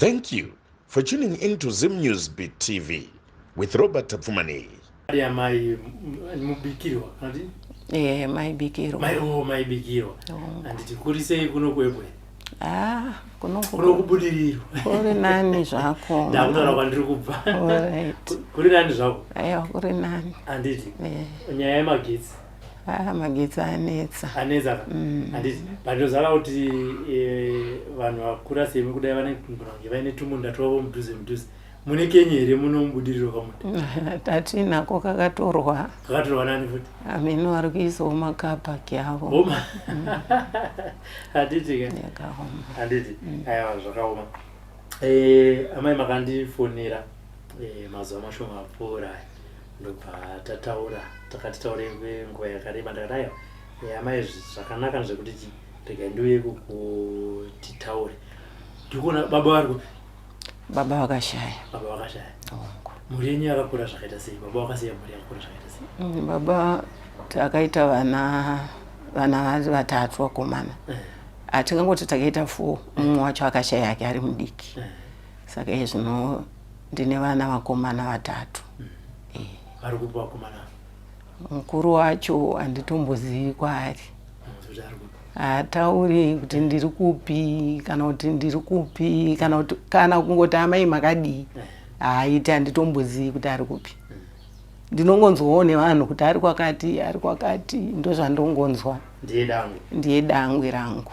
Thank you for tuning in to Zim News Beat TV with Robert Tapfumani. Mai mubikirwa kandi mai bikirwa mai bikirwa anditi kuri sei kuno kwebwe kuno kubudirirwa kuri nani zvako ndakutaura kwandiri kubva alright kuri nani zvako aiwa kuri nani anditi nyaya yemagetsi magetsi anetsa anditi pandozara kuti vanhu vakura semi kudai vanenge vaine tumunda twavo mudhuze mune kenyere muno mubudiriro kamuti tatinako kakatorwa nani futi amino ari kuisawo makapaki avo handiti aiwa zvakaoma amai makandifonera mazuva mashoma apfuura ndobva tataura takati taure nguva yakareba ndakati aiwa amai zvakanaka zvekuti rega ndiuye kutitaure ndikuona baba vari baba vakashaya mhuri yenyu yakakura zvakaita sei baba vakasiya mhuri yakakura zvakaita sei baba takaita vana vari vatatu vakomana hatingangoti takaita 4 mumwe wacho akashaya yake ari mudiki saka izvino ndine vana vakomana vatatu vari kupi vakomana mukuru wacho handitombozivi kwaari hatauri kuti ndiri kupi kana kuti ndiri kupi kana kungoti amai makadii haiti handitombozivi kuti ari kupi ndinongonzwawo nevanhu kuti ari kwakati ndozvandongonzwa ndiye dangwe rangu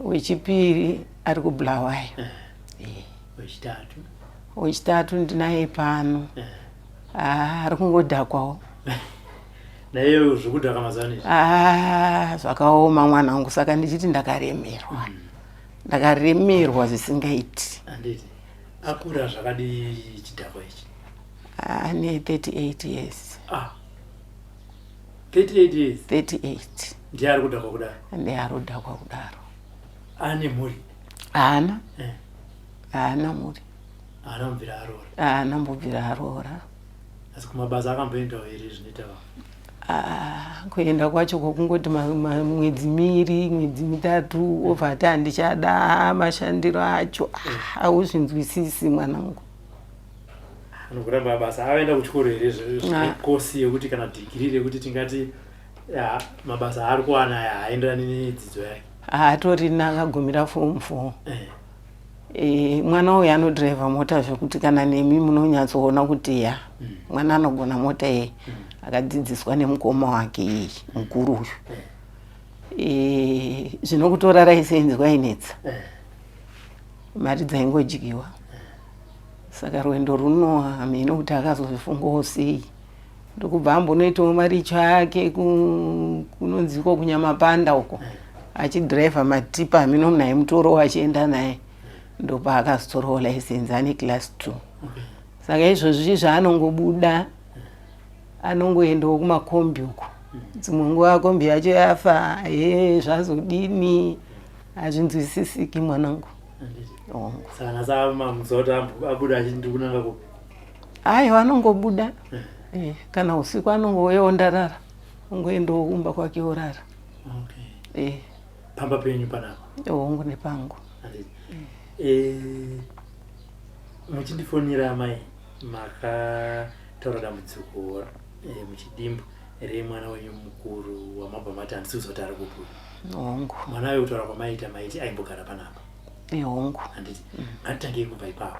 wechipiri ari kuBulawayo wechitatu ndinaye pano ari kungodhakwawo nayo zvekudhaka mazani zvakaoma mwanangu saka ndichiti ndakaremerwa zvisingaiti anditi akura zvakadi chidhakwa ichi ane 38 years 38 years 38 ndiye ari kudhakwa kudaro ndiye ari kudhakwa kudaro ane mhuri haana mhuri haana mbobvira aroora asi kumabasa akamboendawo here zvinoita kuenda kwacho kwokungoti mwedzi 2 mwedzi 3 obva ati handichada mashandiro acho hauzvinzwisisi mwanangu anokuramba basa avaenda kuchikoro here zvekosi yekuti kana dhigiri rekuti tingati mabasa ari kuwana haaenderani nedzidzo yake hatorina akagumira form 4 mwana uyu anodhiraivha mota zvekuti kana nemi munonyatsoona kuti mwana anogona mota iyi akadzidziswa nemukoma wake iyi mukuru uyu zvinokutora raisenzi kwainetsa mari dzaingodyiwa saka rwendo runo hamene kuti akazozvifungawo sei ndokubva ambonoitawo maricho ake kunonziko kunyamapanda uko achidhiraivha matipa hamene munhu aimutorowo achienda naye ndopa akazotorawo license ane class 2 saka izvozvi zvaanongobuda anongoendawo kumakombi uko dzimwe nguva kombi yacho yafa zvazodini hazvinzwisisiki mwanangu aiwa anongobuda kana usiku anongouyawo ndarara ongoendawo kumba kwake orara pamba penyu panapa hongu nepangu muchindifonera mai makataura dambudziko muchidimbu remwana wenyu mukuru wamabva mati handisi kuzoti ari kubuda hongu mwana wayo kutaura kwamaita maiti aimbogara panapa hongu handiti ngatitangei kubva ipapo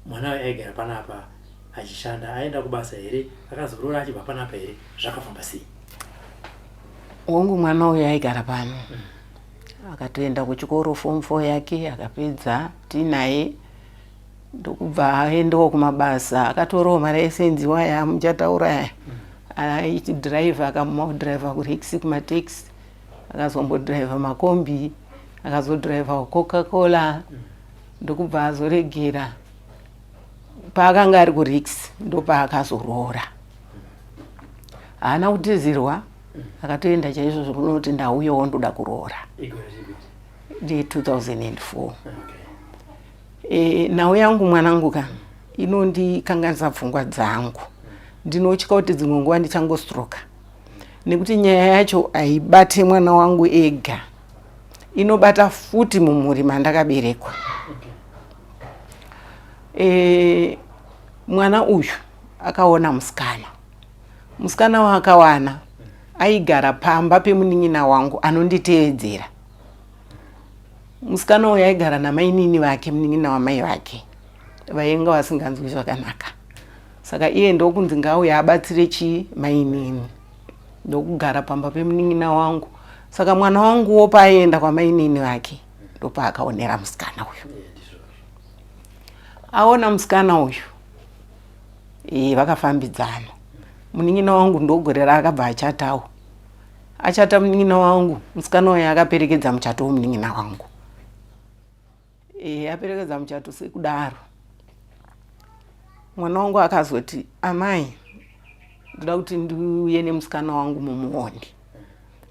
mwana wayo aigara panapa achishanda aenda kubasa here akazorora achibva panapa here zvakafamba sei hongu mwana uyu aigara pano akatoenda kuchikoro form 4 yake akapedza tinaye ndokubva aendawo kumabasa akatorawo maraisenzi waya muchataura aichidhiraivha akamudhiraivha kuriksi kumateksi akazombodhiraivha makombi akazodhiraivha Coca-Cola ndokubva azoregera paakanga ari kuriksi ndopaakazoroora haana kutizirwa akatoenda chaizvo zvokunoti ndauyawo ndoda kuroora ndi 2004 nhau yangu mwanangu ka inondikanganisa pfungwa dzangu ndinotya kuti dzimwe nguva ndichangostroka nekuti nyaya yacho haibate mwana wangu ega inobata futi mumhuri mandakaberekwa. Mwana uyu akaona musikana waakawana aigara pamba pemunin'ina wangu anonditeedzera. Musikana uyu aigara namainini vake, munin'ina wamai vake, vainga vasinganzwi zvakanaka. Saka iye ndokunzi ngauya abatsire mainini, ndokugara pamba pemunin'ina wangu. Saka mwana wanguwo paaenda kwamainini vake ndopaakaonera musikana uyu. Aona musikana uyu, vakafambidzana. Munin'ina wangu ndogorera akabva achatawo. Achata munin'ina wangu, musikana uyu akaperekedza muchato womunin'ina wangu. Aperekedza muchato sekudaro. Mwana wangu akazoti, amai, ndoda kuti ndiuye nemusikana wangu mumuone.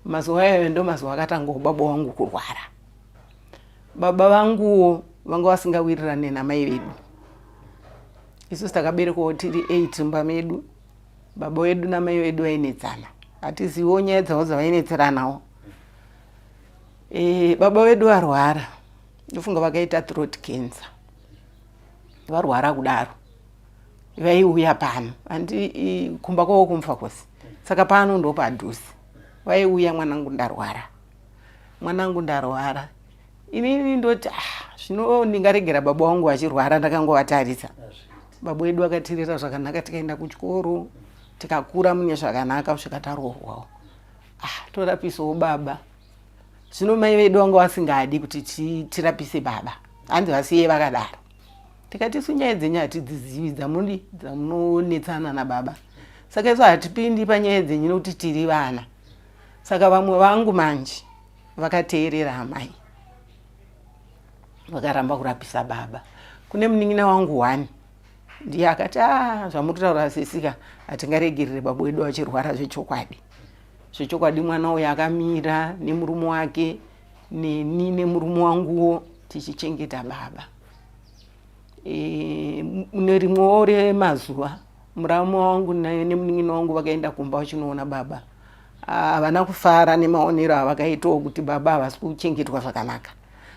Mazuva ayo ndo mazuva akatangawo baba wangu kurwara. Baba vanguwo vanga vasingawirirane namai vedu. Isusu takaberekwawo tiri 8 mumba medu. Baba wedu namai vedu vainetsana. Hatiziviwo nyaya dzavo dzavainetseranawo. Baba vedu varwara. Ndofunga vakaita throat cancer. Varwara kudaro. Vaiuya pano. Andi kumba kwavo kumfa kwose. Saka pano ndo padhuze. Vaiuya mwanangu ndarwara. Inini ndoti zvino ndingaregera baba wangu achirwara ndakangovatarisa. Baba wedu akatirera zvakanaka, tikaenda kuchikoro, tikakura mune zvakanaka, kusvika taroorwawo. Torapisawo baba. Zvino mai vedu vanga vasingadi kuti tirapise baba. Hanzi vasiye vakadaro. Tikati sunyaya dzenyu hatidzizivi dzamunonetsana nababa. Saka isu hatipindi panyaya dzenyu nokuti tiri vana. Saka vamwe vangu manje vakateerera amai. Vakaramba kurapisa baba. Kune munin'ina wangu 1. Ndiye akati zvamuritaura sesika hatingaregerere baba wedu achirwara zvechokwadi. Zvechokwadi mwana uyu akamira nemurume wake neni nemurume wanguwo tichichengeta baba. Mune rimwewo remazuva murume wangu nemunin'ina wangu vakaenda kumba vachinoona baba. Havana kufara nemaonero avakaitawo kuti baba havasi kuchengetwa zvakanaka.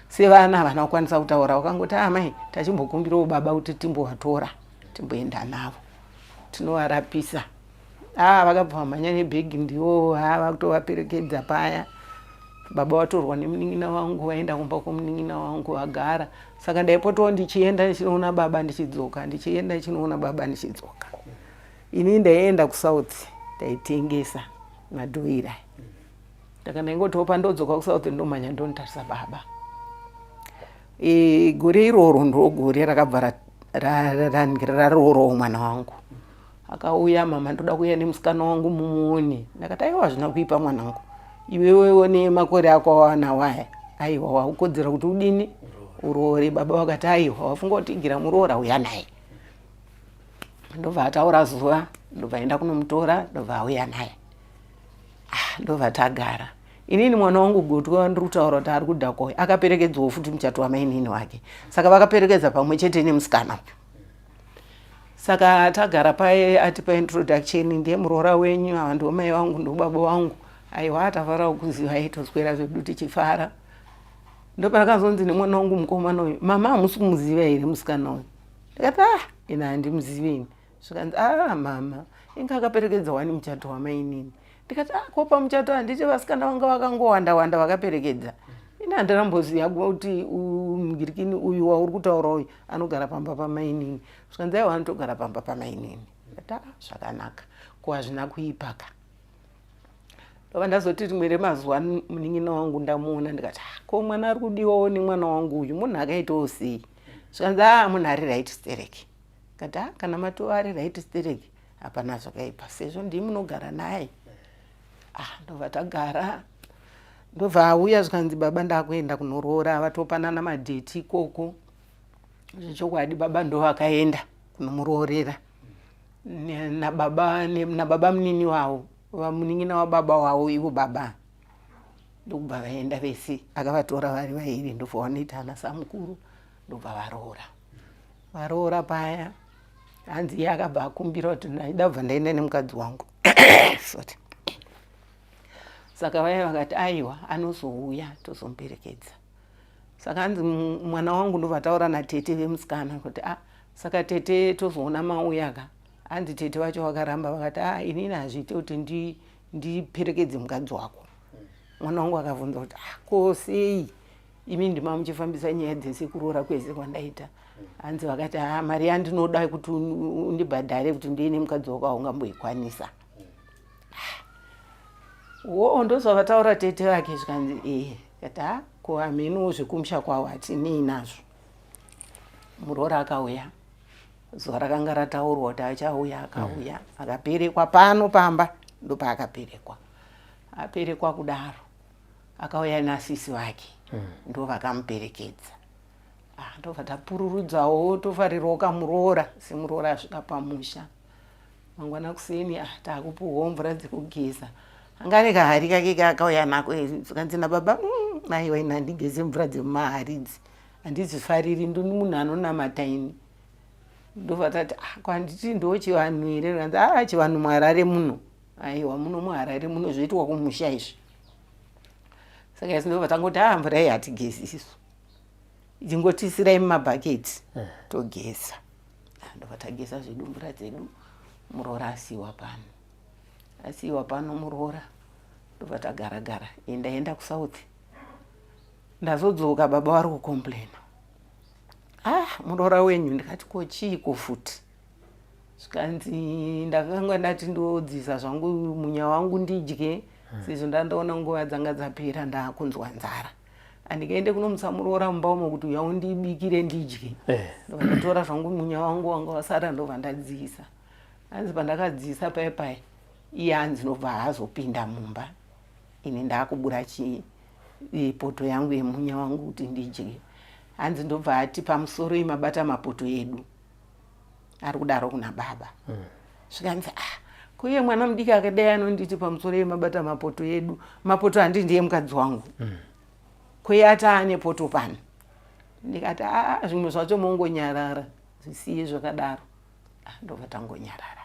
Sevana havana kukwanisa kutaura, vakangoti amai tachimbokumbirawo baba kuti timbovatora timboenda navo tinovarapisa. Vakabva vamhanya nebhegi ndiwo vakutovaperekedza paya. Baba vatorwa nemunin'ina wangu vaenda kumba kwomunin'ina wangu vagara. Saka ndaipotawo ndichienda ndichinoona baba ndichidzoka, ndichienda ndichinoona baba ndichidzoka. Ini ndaienda kuSouth ndaitengesa madhoira. Ndakandaingotopa ndodzoka kuSouth ndomhanya ndonitarisa baba. Gore iroro ndogore rakabva raroorowo mwana wangu. Akauya, mama ndoda kuuya nemusikana wangu mumuone. Ndakati aiwa zvina kuipa mwanangu. Iwewe nemakore ako awanawo aya. Aiwa wakukodzera kuti udini? Uroore. Baba vakati aiwa wafunga kuti igira muroora uya naye. Ndobva ataura zuva, ndobva aenda kunomutora, ndobva auya naye. Ndobva tagara. Inini mwana wangu gotwa ndiri kutaura kuti ari kudhakwa akaperekedzwawo futi muchato wamainini wake. Saka vakaperekedza pamwe chete nemusikana uyu. Saka tagara paye atipa introduction, ndiye muroora wenyu, ava ndiwo mai vangu ndobaba vangu. Aiwa tafarawo kuziva aitoswera zvedu tichifara. Ndoparakazonzi nemwana wangu mukomana uyu, mama hamusi kumuziva here musikana uyu? Ndikati ina handimuzivini. Zvikanzi mama inga akaperekedza wani muchato wamainini. Ndikati kopa muchato handiti vasikana vanga vakangowanda vakaperekedza. Ini handiramboziva kuti mugirikini uyu wauri kutaura uyu anogara pamba pamainini. Zvikanzi aiwa anotogara pamba pamainini. Ndikati zvakanaka, ko hazvina kuipaka. Ndobva ndazoti rimwe remazuva munin'ina wangu ndamuona ndikati ko mwana ari kudiwawo nemwana wangu uyu munhu akaitawo sei? Zvikanzi munhu ari right stereki. Ndikati kana matova ari right stereki hapana zvakaipa sezvo ndii munogara naye. Ndobva tagara. Ndobva auya zvikanzi baba ndakuenda kunoroora, vatopanana madheti ikoko. Zvechokwadi baba ndo vakaenda kunomuroorera nababa munini wavo, munin'ina wababa wavo ivo baba. Ndobva vaenda vese, akavatora vari vairi, ndobva vanoitana samukuru, ndobva varoora paya. Hanzi iye akabva akumbira kuti ndaida kubva ndaenda nemukadzi wangu. Saka vaya vakati aiwa anozouya tozomuperekedza. Saka hanzi mwana wangu ndovataura natete vemusikana kuti saka tete tozoona mauya ka. Hanzi tete vacho vakaramba vakati inini hazviite kuti ndiperekedze mukadzi wako. Mwana wangu akabvunza kuti ko sei imi ndima muchifambisa nyaya dzese kuroora kwese kwandaita. Hanzi vakati mari yandinoda kuti undibhadhare kuti ndiye nemukadzi wako haungamboikwanisa. Ndozva vataura tete vake zvikanzi kati ko hamenowo zvekumusha kwawo hatinei nazvo. Muroora akauya, zuva rakanga rataurwa kuti achauya, akauya akaperekwa pano pamba ndopaakaperekwa. Aperekwa kudaro akauya nasisi vake ndovakamuperekedza. Ndobva tapururudzawo tofarirawo kamuroora semuroora asvika pamusha. Mangwana kuseni taakupuhwawo mvura dzekugeza. Angane kahari kake kaakauya nako kanzi nababa aiwa ina ndigeze mvura dzemumahari idzi handidzifariri ndini munhu anonamata ini. Ndobva tati kwanditi ndo chivanhu here kanzi chivanhu muHarare muno. Aiwa muno muHarare muno zvoitwa kumusha izvi. Saka isi ndobva tangoti mvura iyi hatigezi isu, ingotisirai mumabhaketi togeza. Ndobva tageza zvedu mvura dzedu. Muroora asiiwa pano muroora. Ndobva tagara ndaenda kuSouth. Ndazodzoka baba vari kukomplaina. Muroora wenyu. Ndikati ko chiiko futi. Zvikanzi ndakanga ndati ndodzisa zvangu munya wangu ndidye sezvo ndandaona nguva dzanga dzapera ndakunzwa nzara. Andikaende kunomusa muroora mumba umo kuti uya undibikire ndidye. Ndobva ndatora zvangu munya wangu wanga wasara ndobva ndadziisa. Hanzi pandakadziisa paya iye hanzi ndobva hazopinda mumba. Ini ndaakubura poto yangu yemunya wangu kuti ndidye. Hanzi ndobva ati pamusoro imabata mapoto edu. Ari kudaro kuna baba. Zvikanzi kuye mwana mudiki akadai anonditi pamusoro imabata mapoto edu. Mapoto handi ndiye mukadzi wangu. Kuye ataane poto pano. Ndikati zvimwe zvacho mongonyarara zvisiye zvakadaro. Ndobva tangonyarara.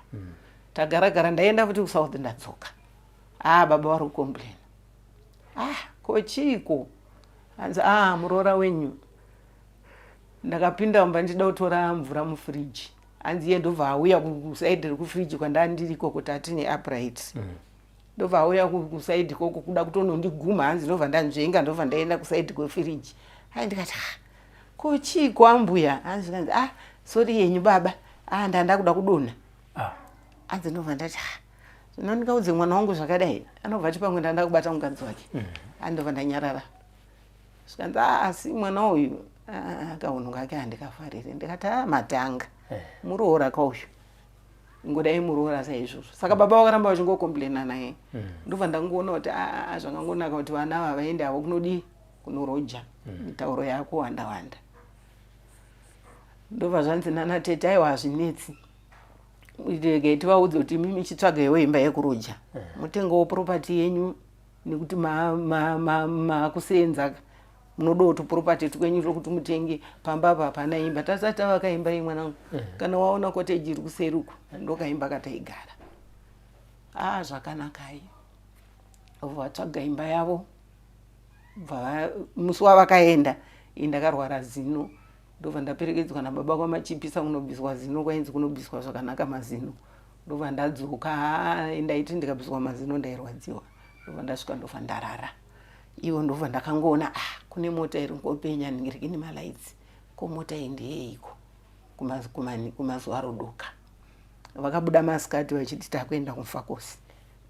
Tagara ndaenda futi kuSouth ndadzoka. Baba vari kukomplaina. Ko chiiko. Hanzi muroora wenyu. Ndakapinda mumba ndida kutora mvura mufiriji. Hanzi iye ndobva auya kusaidhi rekufiriji kwandandiriko kuti hatine upright. Ndobva auya kusaidhi koko kuda kutonondiguma. Hanzi ndobva ndanzvenga ndobva ndaenda kusaidhi kwefiriji. Ndikati ko chiiko ambuya. Hanzi kanzi sorry yenyu baba. Ndanda kuda kudonha. Hanzi ndobva ndati zvino ndingaudze mwana wangu zvakadai anobva ati pamwe ndanda kubata mukadzi wake. Ndobva ndanyarara. Zvikanzi asi mwana uyu kaunhu kake handikafariri. Ndikati matanga muroora kauyu. Ngodai muroora saizvozvo. Saka baba vakaramba vachingokomplaina naye. Ndobva ndangoona kuti zvakangonaka kuti vana vaende havo kunodi kunoroja. Mitauro yako wanda. Ndobva zvanzi nana tete aiwa hazvinetsi. Regai tivaudze kuti mimi chitsvagaiwo imba yekuroja. Mutengewo property yenyu nekuti makuseenza munodawo tuproperty tukwenyu tokuti mutenge pamba apa hapana imba. Tasati tavaka imba iyi mwanangu. Kana waona cottage iri kuseri uko ndokaimba kataigara. Zvakanakai. Vatsvaga imba yavo. Musi wavakaenda ndakarwara zino. Ndobva ndaperekedzwa nababa kwamachipisa kunobviswa zino kwainzi kunobviswa zvakanaka mazino. Ndobva ndadzoka ndaiti ndikabviswa mazino ndairwadziwa. Ndobva ndasvika ndobva ndarara. Iwo ndobva ndakangoona kune mota iri ngopenya ndirikini malaitsi. Ko mota iyi ndeyeiko kumazuva rodoka. Vakabuda masikati vachiti takuenda kuMfakosi.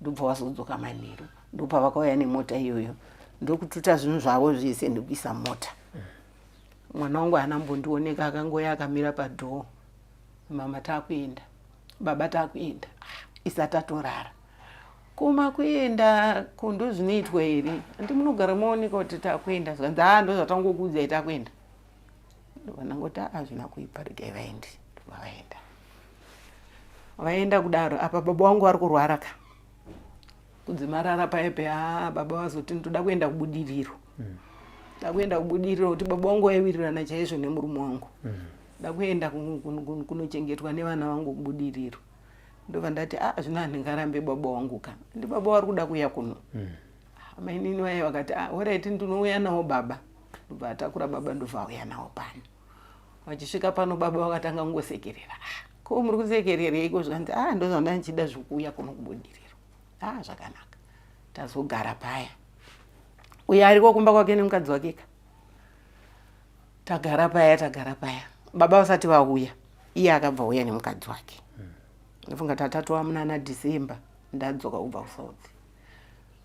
Ndobva vazodzoka manheru. Ndopa vakauya nemota iyoyo. Ndokututa zvinhu zvavo zvese ndikuisa mota. Mwana wangu anambondioneka akangoya akamira padhoo. Mama takuenda. Baba takuenda. Isati atorara. Koma kuenda kundo zvinoitwa here. Munogara maoneka kuti takuenda. Zvikanzi ndozvatangokuudzai takuenda. Ndangoti hazvina kuipa regai vaende. Vaenda. Vaenda kudaro apa baba wangu ari kurwara ka. Kudzimarara paya baba vazoti ndoda kuenda kubudiriro. Ndakuenda kubudiriro kuti baba wangu aiwirirana chaizvo nemurume wangu. Ndakuenda kunochengetwa nevana vangu kubudiriro. Ndobva ndati zvino handingarambe baba wangu ka. Ndi baba vari kuda kuya kuno. mainini waye wakati alright ndinouya nawo baba. Ndobva atakura baba ndobva auya nawo pano. Vachisvika pano baba vakatanga kungosekerera. Ko muri kusekerereiko zvikanzi ndozvanda ndichida zvikuuya kuno kubudiriro. Zvakanaka. Tazogara paya. Uyo ariko kumba kwake nemukadzi wake. Tagara paya. Baba vasati vauya. Iye akabva uya nemukadzi wake. Ndafunga tatatu wamunana December ndadzoka kubva kuSouth.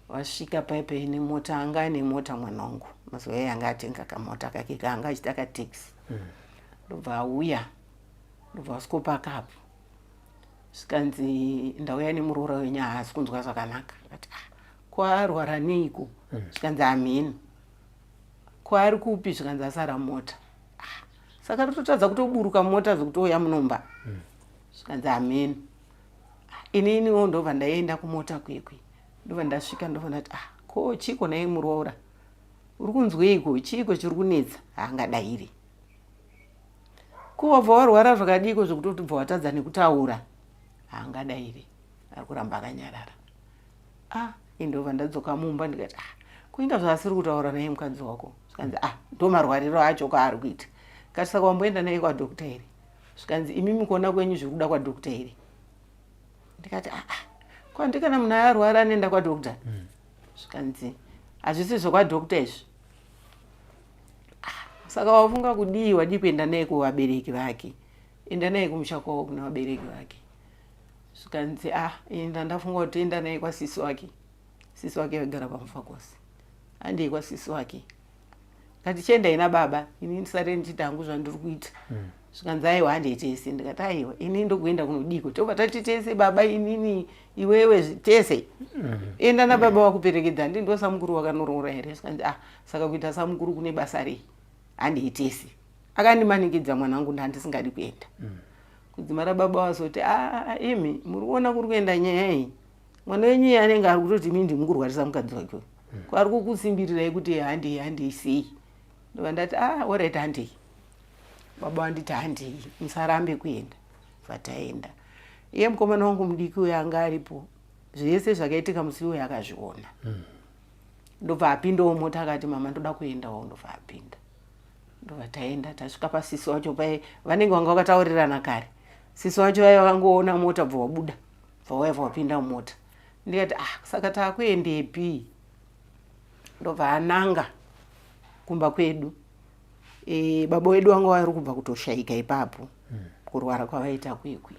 Wasvika paipai nemota, anga nemota mwanangu. Mazuva yanga atenga kamota kake kaanga achita taxi. Ndobva auya. Ndobva wasikopa kapu. Zvikanzi ndauya nemuroora wenyu haasi kunzwa zvakanaka. Akati ko arwara neiko? Zvikanzi ameni. Ko ari kupi? Zvikanzi asara mota. Saka totadza kutoburuka mota dzokutouya munomba. Zvikanzi ameni. Ininiwo ndobva ndaenda kumota kwekwe. Ndobva ndasvika ndobva ndati ko chiko naye muroora. Uri kunzweiko? Chiko chiri kunetsa? Haangadayiri. Ko wabva warwara zvakadiko zvokutoti bva watadza nekutaura? Haangadayiri. Ari kuramba akanyarara. Ndobva ndadzoka mumba ndikati kuinga zvasiri kutaura naye mukadzi wako. Zvikanzi ndo marwariro acho kwaari kuita. Kati saka wamboenda naye kwadhokota here? Zvikanzi imimi kuona kwenyu zviri kuda kwadhokota here? Ndikati kwandikana munhu arwara anoenda kwadhokota. Zvikanzi hazvisi zvokwadhokota izvi. Saka wafunga kudii? Wadi kuenda naye kuvabereki vake. Enda naye kumusha kwavo kuna vabereki vake. Zvikanzi enda ndafunga kuti enda naye kwasisi wake. Sisi wake vagara paMufakosi. Handei kwasisi wake. Kati chiendai nababa, ini ndisare ndichiti hangu zvandiri kuita. Zvikanzi aiwa handei tese. Ndikati aiwa ini ndokuenda kunodiko. Tobva tati tese baba inini iwewe tese. Enda nababa wakuperekedza ndindo samukuru wakanoroora here. Zvikanzi saka kuita samukuru kune basa rei. Handei tese. Akandimanikidza mwanangu ndandisingadi kuenda. Kudzimara baba wazoti imi muri kuona kuri kuenda nyaya iyi. Mwana wenyu anenge ari kutoti mimi ndimurwarisa mukadzi wake. Ko ari kukusimbirirai kuti handei sei. Ndobva ndati alright handei. Baba wanditi handei musarambe kuenda. Vataenda. Iye mukomana wangu mudiki uyo anga aripo. Zvese zvakaitika musi uyo akazviona. Ndobva apindawo mota akati mama ndoda kuendawo. Ndobva apinda. Ndobva taenda tasvika pasisi wacho pai vanenge vanga vakataurirana kare. Sisi wacho vangoona mota bva wabuda. Bva wapinda mumota. Ndikati saka takuendepi? Ndobva ananga kumba kwedu. Baba wedu wanga wari kubva kutoshaika ipapo. Kurwara kwavaita kwekwe.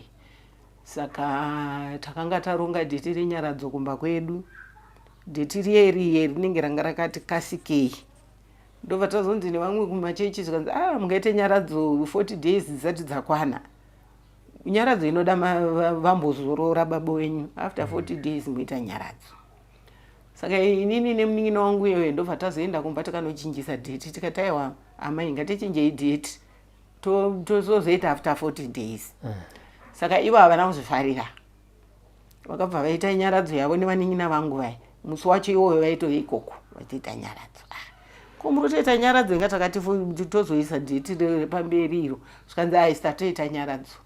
Saka takanga taronga dheti renyaradzo kumba kwedu. Dheti riye rinenge ranga rakati kasikei. Ndobva tazonzi nevamwe kumachechi zvikanzi mungaite nyaradzo 40 days dzisati dzakwana. Nyaradzo inoda vambozorora baba wenyu. After 40 days muita nyaradzo. Saka inini nemunin'ina wangu iyoyo ndobva tazoenda kumba takanochinjisa dheti. Tikati aiwa amai ngatichinjei dheti. Tozoita after 40 days. Saka ivo havana kuzvifarira. Vakabva vaita nyaradzo yavo nevanin'ina vangu vai. Musi wacho iwoyo vaitoya ikoko vachiita nyaradzo. Ko murotoita nyaradzo ngatakati tozoisa dheti pamberi iro. Zvikanzi aisa toita nyaradzo.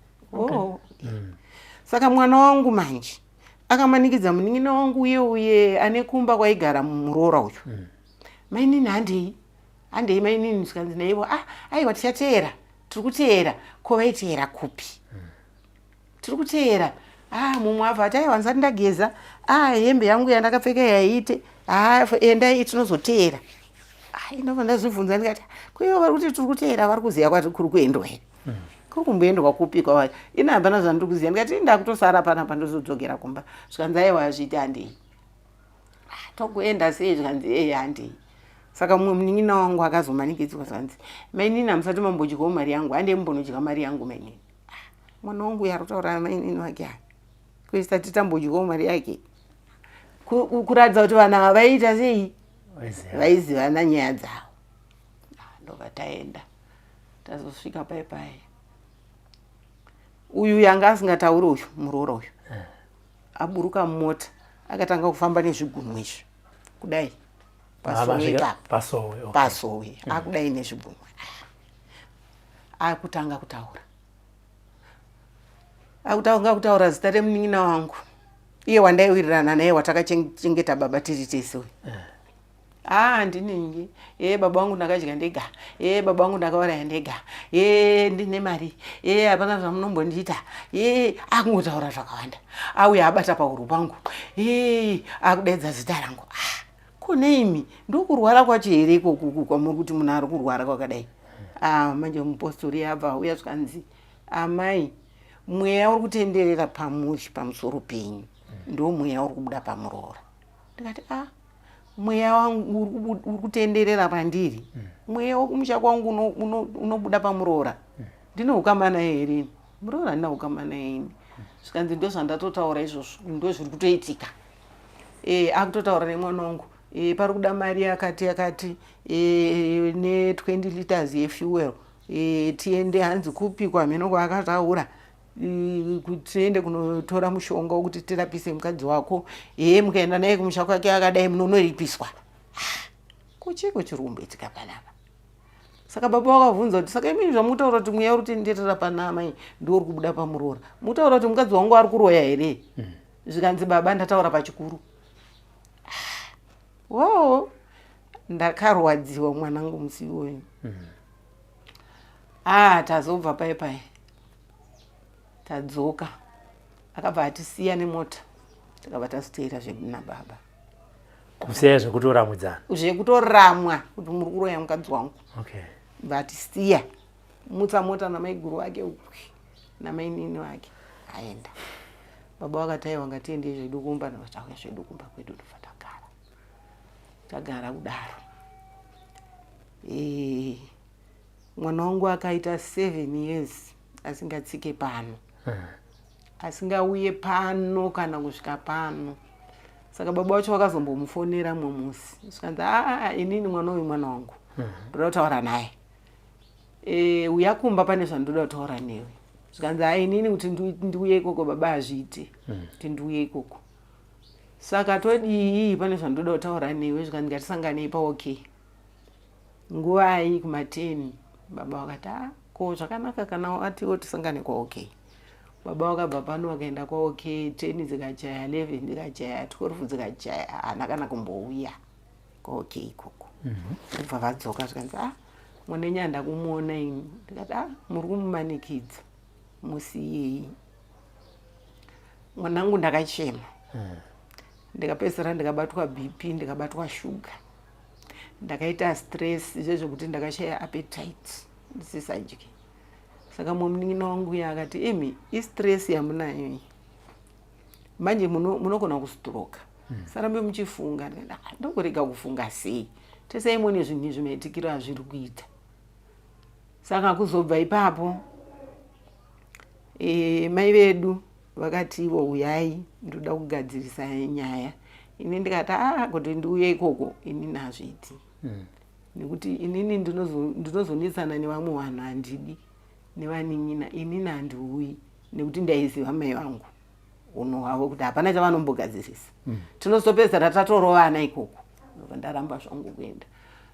Saka mwana wangu manje akamanikidza munin'ina wangu uye ane kumba kwaigara muroora uyu. Mainini handei mainini. Zvikanzi naivo aiwa tichateera. Tiri kuteera. Ko vaiteera kupi? Tiri kuteera. Mumwe abva ati aiwa ndisati ndageza. Hembe yangu yandakapfeka yaite. Endai tinozoteera. Ndobva ndazvibvunza ndikati kuivo vari kuti tiri kuteera vari kuziva kwati kuri kuendwa here? Kuri kumboendwa kupi kwavari? Ini hapana zvandiri kuziva. Ndikati ndakutosara panapa ndozodzokera kumba. Zvikanzi aiwa azviti handei. Tokuenda sei? Zvikanzi handei. Saka mumwe munin'ina wangu akazomanikidzwa zvanzi mainini hamusati mambodyawo mari yangu. Handei mumbonodya mari yangu mainini. Mwana wangu ari kutaura mainini wake kuisati tambodyawo mari yake. Kuratidza kuti vanhu ava vaita sei? Vaizivana nyaya dzavo. Ndobva taenda tazosvika paipai. Uyu yanga asingatauri uyu muroora uyu aburuka mumota akatanga kufamba nezvigunwe izvi kudai pasowe akudai nezvigunwe. Akutanga kutaura zita remunin'ina wangu iye wandaiwirirana naye watakachengeta baba tiri tese uyu. ndinenge baba wangu ndakadya ndega baba wangu ndakauraya ndega ndine mari hapana zvamunombondiita akungotaura zvakawanda auya abata pahuro pangu akudaidza zita rangu kune imi ndokurwara kwacho here ikokuku kwamuri kuti munhu ari kurwara kwakadai manje mupostori yabva uya zvikanzi amai mweya uri kutenderera pamuri pamusoro penyu ndo mweya uri kubuda pamuroora ndikati mweya wangu uri kutenderera pandiri mweya wekumusha kwangu unobuda pamuroora ndine ukamana here muroora ndina ukamana ini zvikanzi ndo zvandatotaura izvozvo ndo zviri kutoitika akutotaura nemwana wangu pari kuda mari yakati ne 20 liters yefuel tiende hanzi kupi kwamheno kwaakataura tiende kunotora mushonga wekuti tirapise mukadzi wako mukaenda naye kumusha kwake akadai munonoripiswa kuchiko chiri kumboitika panapa saka baba vakabvunza kuti saka imini zvamutaura kuti mweya uri kutenderera panamai ndo uri kubuda pamuroora mutaura kuti mukadzi wangu ari kuroya here zvikanzi baba ndataura pachikuru ndakarwadziwa mwanangu musi iwoyu tazobva pai tadzoka akabva atisiya nemota takabva tasiteera zvedu nababa kusiya zvekutoramudzana zvekutoramwa kuti muri kuroya mukadzi wangu vatisiya mutsa mota namaiguru wake namainini wake aenda baba vakati aiwa ngatiende zvedu kumba navachauya zvedu kumba kwedu ndofa tagara kudaro mwana wangu akaita 7 years asingatsike pano asingauye pano kana kusvika pano saka baba wacho vakazombomufonera mumwe musi zvikanzi inini mwana uyu mwana wangu ndoda kutaura naye uya kumba pane zvandoda kutaura newe zvikanzi inini kuti ndiuye ikoko baba hazviite kuti ndiuye ikoko saka todii pane zvandoda kutaura newe zvikanzi ngatisanganei paok nguvai kuma10 baba vakati ko zvakanaka kana watiwo tisangane kwaok baba vakabva pano vakaenda kwaok 10 dzikachaya 11 dzikachaya 12 dzikachaya hana kana kumbouya kwaok ikoko ubva vadzoka zvikanzi mwanenyu handa kumuona ini ndikati muri kumumanikidza musiyei mwanangu ndakachema ndikapedzisira ndikabatwa bp ndikabatwa shuga ndakaita stress izvezvo kuti ndakashaya appetite ndisisadyi saka mumun'ina wangu uya akati istress yamunayo manje munogona kustroka sarambe muchifunga ndokurega kufunga sei tesai muone zvinhu zvimaitikiro hazviri kuita saka kuzobva ipapo mai vedu vakati ivo uyai ndoda kugadzirisa nyaya ini ndikati kuti ndiuye ikoko inini hazviiti nekuti inini ndinozonetsana nevamwe vanhu handidi nevanin'ina inini handiuyi nekuti ndaiziva mai vangu unhu hwavo kuti hapana chavanombogadzirisa tinozopedzera tatorovana ikoko ndaramba zvangu kuenda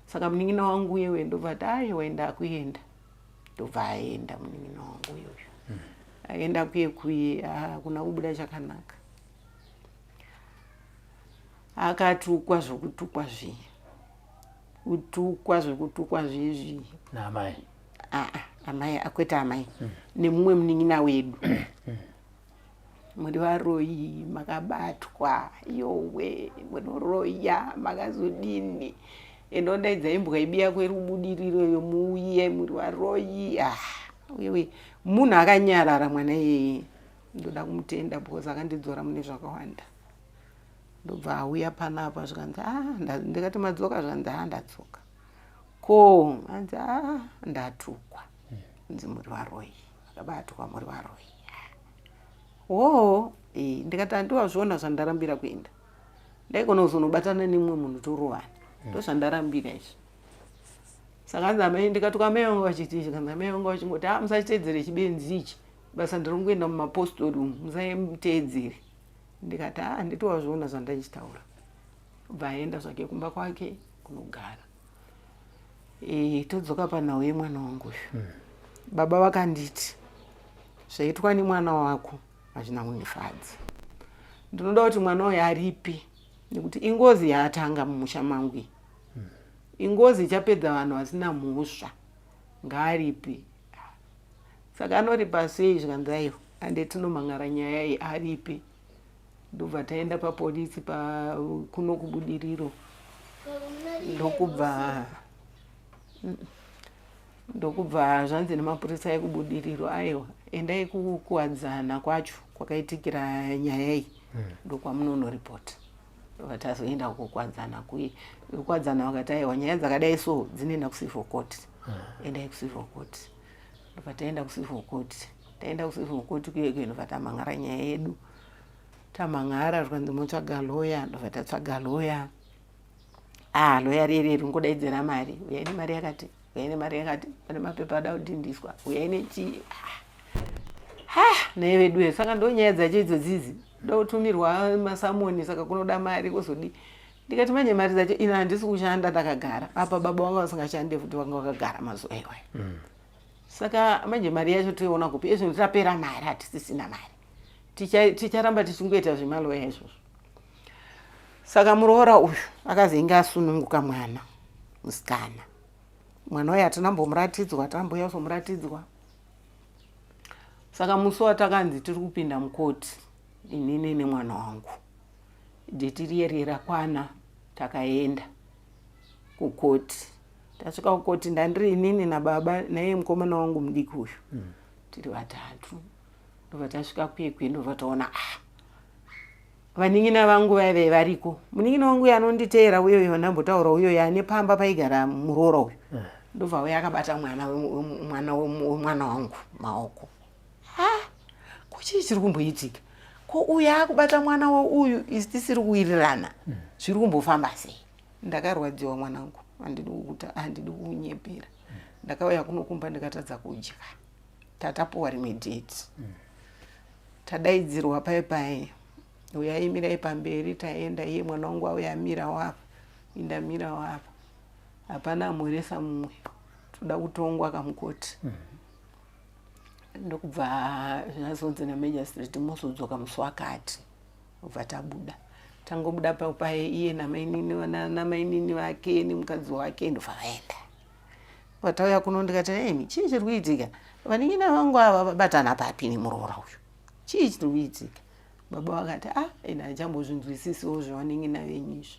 saka munin'ina wangu uyewe ndobvati waenda kuenda ndobva aenda munin'ina wangu uyoyo aenda kuye kuna kubuda chakanaka akatukwa zvokutukwa zvekutukwa zvezvi naamai amai akwete amai nemumwe munin'ina wedu muri varoyi makabatwa yowe munoroya makazodini enondaidza imbwa ibiya kwerubudiriro yomuuye muri varoyi wewe munhu akanyarara mwana iyeye ndoda kumutenda because akandidzora mune zvakawanda ndobva auya panapa zvikanzi ndikati madzoka zvikanzi ndadzoka ko anzi ndatukwa nzi muri varoyi akabatwa muri varoyi ndikati handiwazviona zvandarambira kuenda ndaigona kuzonobatana nemumwe munhu torovana ndozvandarambira izvi saka anzi amai ndikatuka mai vangu vachiti zvikanzi amai vangu vachingoti musachiteedzere chibenzi ichi basa ndiri kungoenda mumapostori umu musaiteedzere ndikati handitowazviona zvandachitaura bva aenda zvake kumba kwake kunogara todzoka panhau yemwana wangu uyu baba vakanditi zvaitwa nemwana wako hazvina kundifadza ndinoda kuti mwana uyu aripi nekuti ingozi yaatanga mumusha mangu ingozi ichapedza vanhu vasina mhosva ngaaripe. Saka anoripa sei zvikanzi aiwa ande tinomhangara nyaya iyi aripe. Ndobva taenda papolisi kuno kubudiriro ndokubva zvanzi nemapurisa ekubudiriro aiwa endai kukuwadzana kwacho kwakaitikira nyaya iyi ndokwamunonoripota. Ndobva tazoenda kukuwadzana kukuwadzana vakati aiwa nyaya dzakadai so dzinoenda kucivil court. Endai kucivil court. Ndobva taenda kucivil court. Taenda kucivil court kuyeyo ndobva tamhangara nyaya yedu. Tamhangara zvikanzi motsvaga lawyer. Ndobva tatsvaga lawyer. Lawyer riri ringodaidzira mari. Uyai nemari yakati. Uyai nemari yakati. Pane mapepa ada kudhindiswa. Uyai nechi. Naye vedu. Saka ndo nyaya dzacho idzodzizi. Ndoda kutumirwa masamoni saka kunoda mari kuzodi. Ndikati manje mari dzacho ina handisi kushanda ndakagara. Apa baba vangu vasingashande futi vanga vakagara mazuva iwayo. Saka manje mari yacho toiona kupi. Izvo tapera mari hatisisina mari. Ticharamba tichingoita zvemaloya izvozvo. Saka muroora uyu akazoinge asununguka mwana musikana. Mwana uyu hatinambomuratidzwa, tamboya kuzomuratidzwa. Saka musi watakanzi tiri kupinda mukoti inini nemwana wangu. Dheti riye rakwana takaenda kukoti. Tasvika kukoti ndandiri inini nababa naye mukomana wangu mudiki uyu. Tiri vatatu. Ndobva tasvika kwekwe ndobva taona vanin'ina vangu vaive variko. Munin'ina wangu anonditeera uyoyo ndambotaura uyoyo ane pamba paigara muroora uyu. Ndobva uyo akabata mwana wangu maoko. Kuchii chiri kumboitika? Ko uyu akubata mwana wauyu isi tisiri kuwirirana. Zviri kumbofamba sei? Ndakarwadziwa mwanangu. Handidi kunyepera. Ndakauya kunokumba ndikatadza kudya. Tatapuwa rimwe dheti. Tadaidzirwa pai uya imirai pamberi taenda iye mwana wangu auya amira wapa indamira wapa hapana amuresa mumwe toda kutongwa kamukoti. Ndokubva zvazonzi naMajistrate muzodzoka musi wakati. Ubva tabuda tangobuda pai iye namainini vake nemukadzi wake ndobva vaenda. Vatauya kuno ndikati chii chiri kuitika? Vanin'ina vangu ava vabatana papi nemuroora uyu? Chii chiri kuitika? Baba vakati handachambozvinzwisisiwo zvavaning'ina venyu izvi.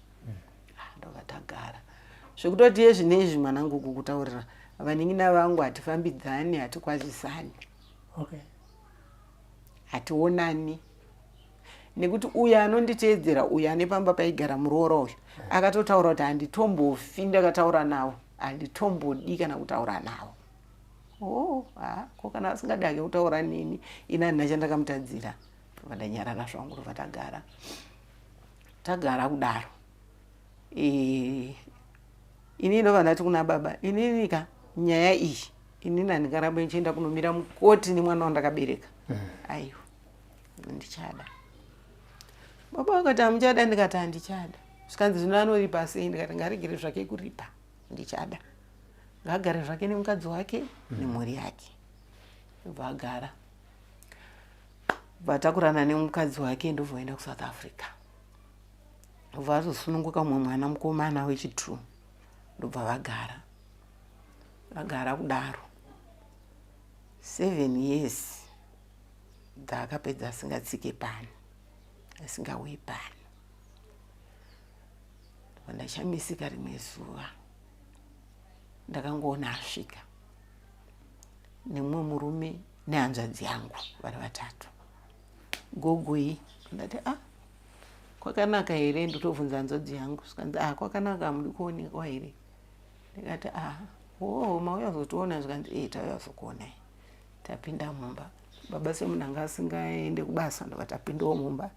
Ndobva tagara. Zvekutoti yezvinezvi mwanangu kukutaurira vanin'ina vangu hatifambidzani hatikwazisani. Hationani. Nekuti uyu anonditeedzera uyu ane pamba paigara muroora uyu akatotaura kuti handitombofi ndakataura navo, handitombodi kana kutaura navo. Ko kana asingadi hake kutaura neni ina handina chandakamutadzira. Vandanyarara zvangu ndobva tagara kudaro. Ini ndobva ndati kuna baba ininika nyaya iyi inini handingaramba ndichienda kunomira mukoti nemwana wandakabereka. Aiwa ndichada. Baba vakati hamuchada? Ndikati handichada. Zvikanzi zvino anoripa sei? Ndikati ngaregere zvake kuripa. Ndichada. Ngagare zvake nemukadzi wake nemhuri yake. Ndobva agara. Vatakurana nemukadzi wake ndobvoenda kuSouth Africa. Ndobva azosununguka mumwe mwana mukomana wechi2. Ndobva vagara. Vagara kudaro 7 years dzaakapedza asingatsike pano, asingauyi pano. Ndachamisika rimwe zuva ndakangoona asvika nemumwe murume nehanzvadzi yangu vari vatatu. Gogoi ndati kwakanaka here? Ndotobvunza hanzvadzi yangu zvikanzi kwakanaka, hamudi kuonekwa here? Ndikati mauya kuzotiona? Zvikanzi tauya kuzokuonai. Tapinda mumba. Baba semunhu anga asingaende kubasa ndobva tapindawo mumba.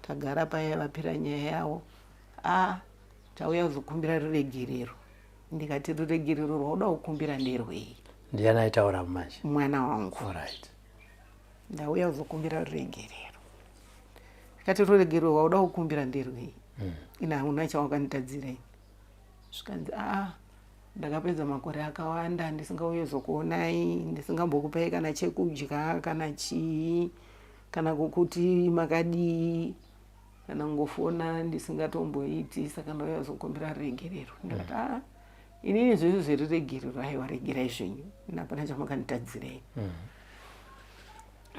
Tagara paya vapira nyaya yavo. Tauya kuzokumbira ruregerero. Ndikati ruregerero rwauda kukumbira nderwei? Ndiani aitaura manje? Mwana wangu. Alright. Ndauya kuzokumbira ruregerero. Ndikati ruregerero rwauda kukumbira nderwei? Ina hauna chawakanitadzira ini. Zvikanzi ndakapedza makore akawanda ndisingauye zokuonai, ndisingambokupai kana chekudya kana chii, kana kuti makadii, kana ngofona ndisingatomboiti. Saka ndauya kuzokumbira ruregerero. Ndikati inini zvese zviriregerero aiwa regerai zvenyu napana chamakanditadzirei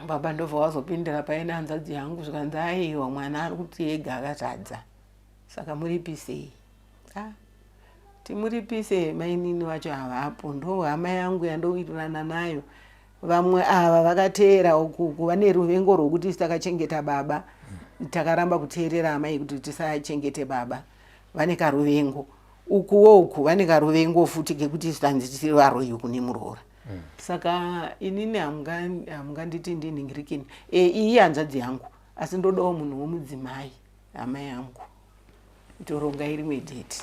baba ndobva wazopindira paine hanzvadzi yangu zvikanzi aiwa mwana ari kuti ega akatadza saka muripisei timuripise mainini vacho havapo ndo hama yangu yandowirirana nayo vamwe ava vakateera ukuku vane ruvengo rwokuti takachengeta baba takaramba kuteerera hama kuti tisachengete baba vane karuvengo ukuwo uku vane karuvengo futi kekuti tanzi tiri varoyi kune muroora saka inini hamunganditi ndinhingirikini iyi hanzvadzi yangu asi ndodawo munhu womudzimai hama yangu toronga rimwe dheti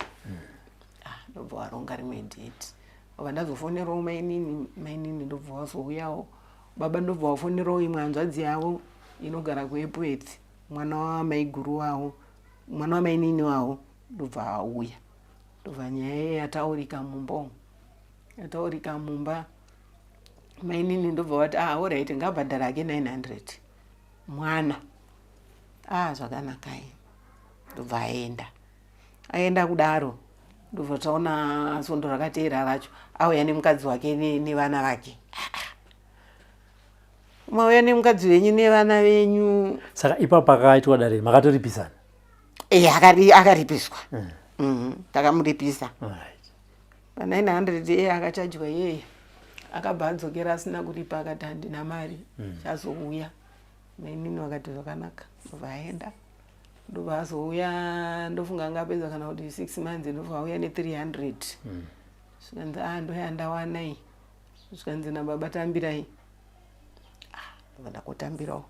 ndobva waronga rimwe dheti ova ndazofonerawo mainini ndobva wazouyawo baba ndobva wafonerawo imwe hanzvadzi yavo inogara kuepweti mwana wamaiguru wavo mwana wamainini wavo ndobva auya ndobva nyaya yataurika mumba mainini ndobva vati alright ngabhadhara ake 900 mwana zvakanakai ndobva aenda kudaro ndobva taona sondo rakateera racho auya nemukadzi wake nevana vake mauya nemukadzi wenyu nevana venyu saka ipapo pakaitwa dare makatoripisana akaripiswa takamuripisa pa900 akachajwa yeye akabva adzokera asina kuripa akati handina mari chazouya mainini vakati zvakanaka ndobva aenda ndobva azouya ndofunga ngapedza kana kuti 6 months ndobva auya ne300 zvikanzi ndoya ndawanai zvikanzi nababa tambirai ndobva ndakotambirawo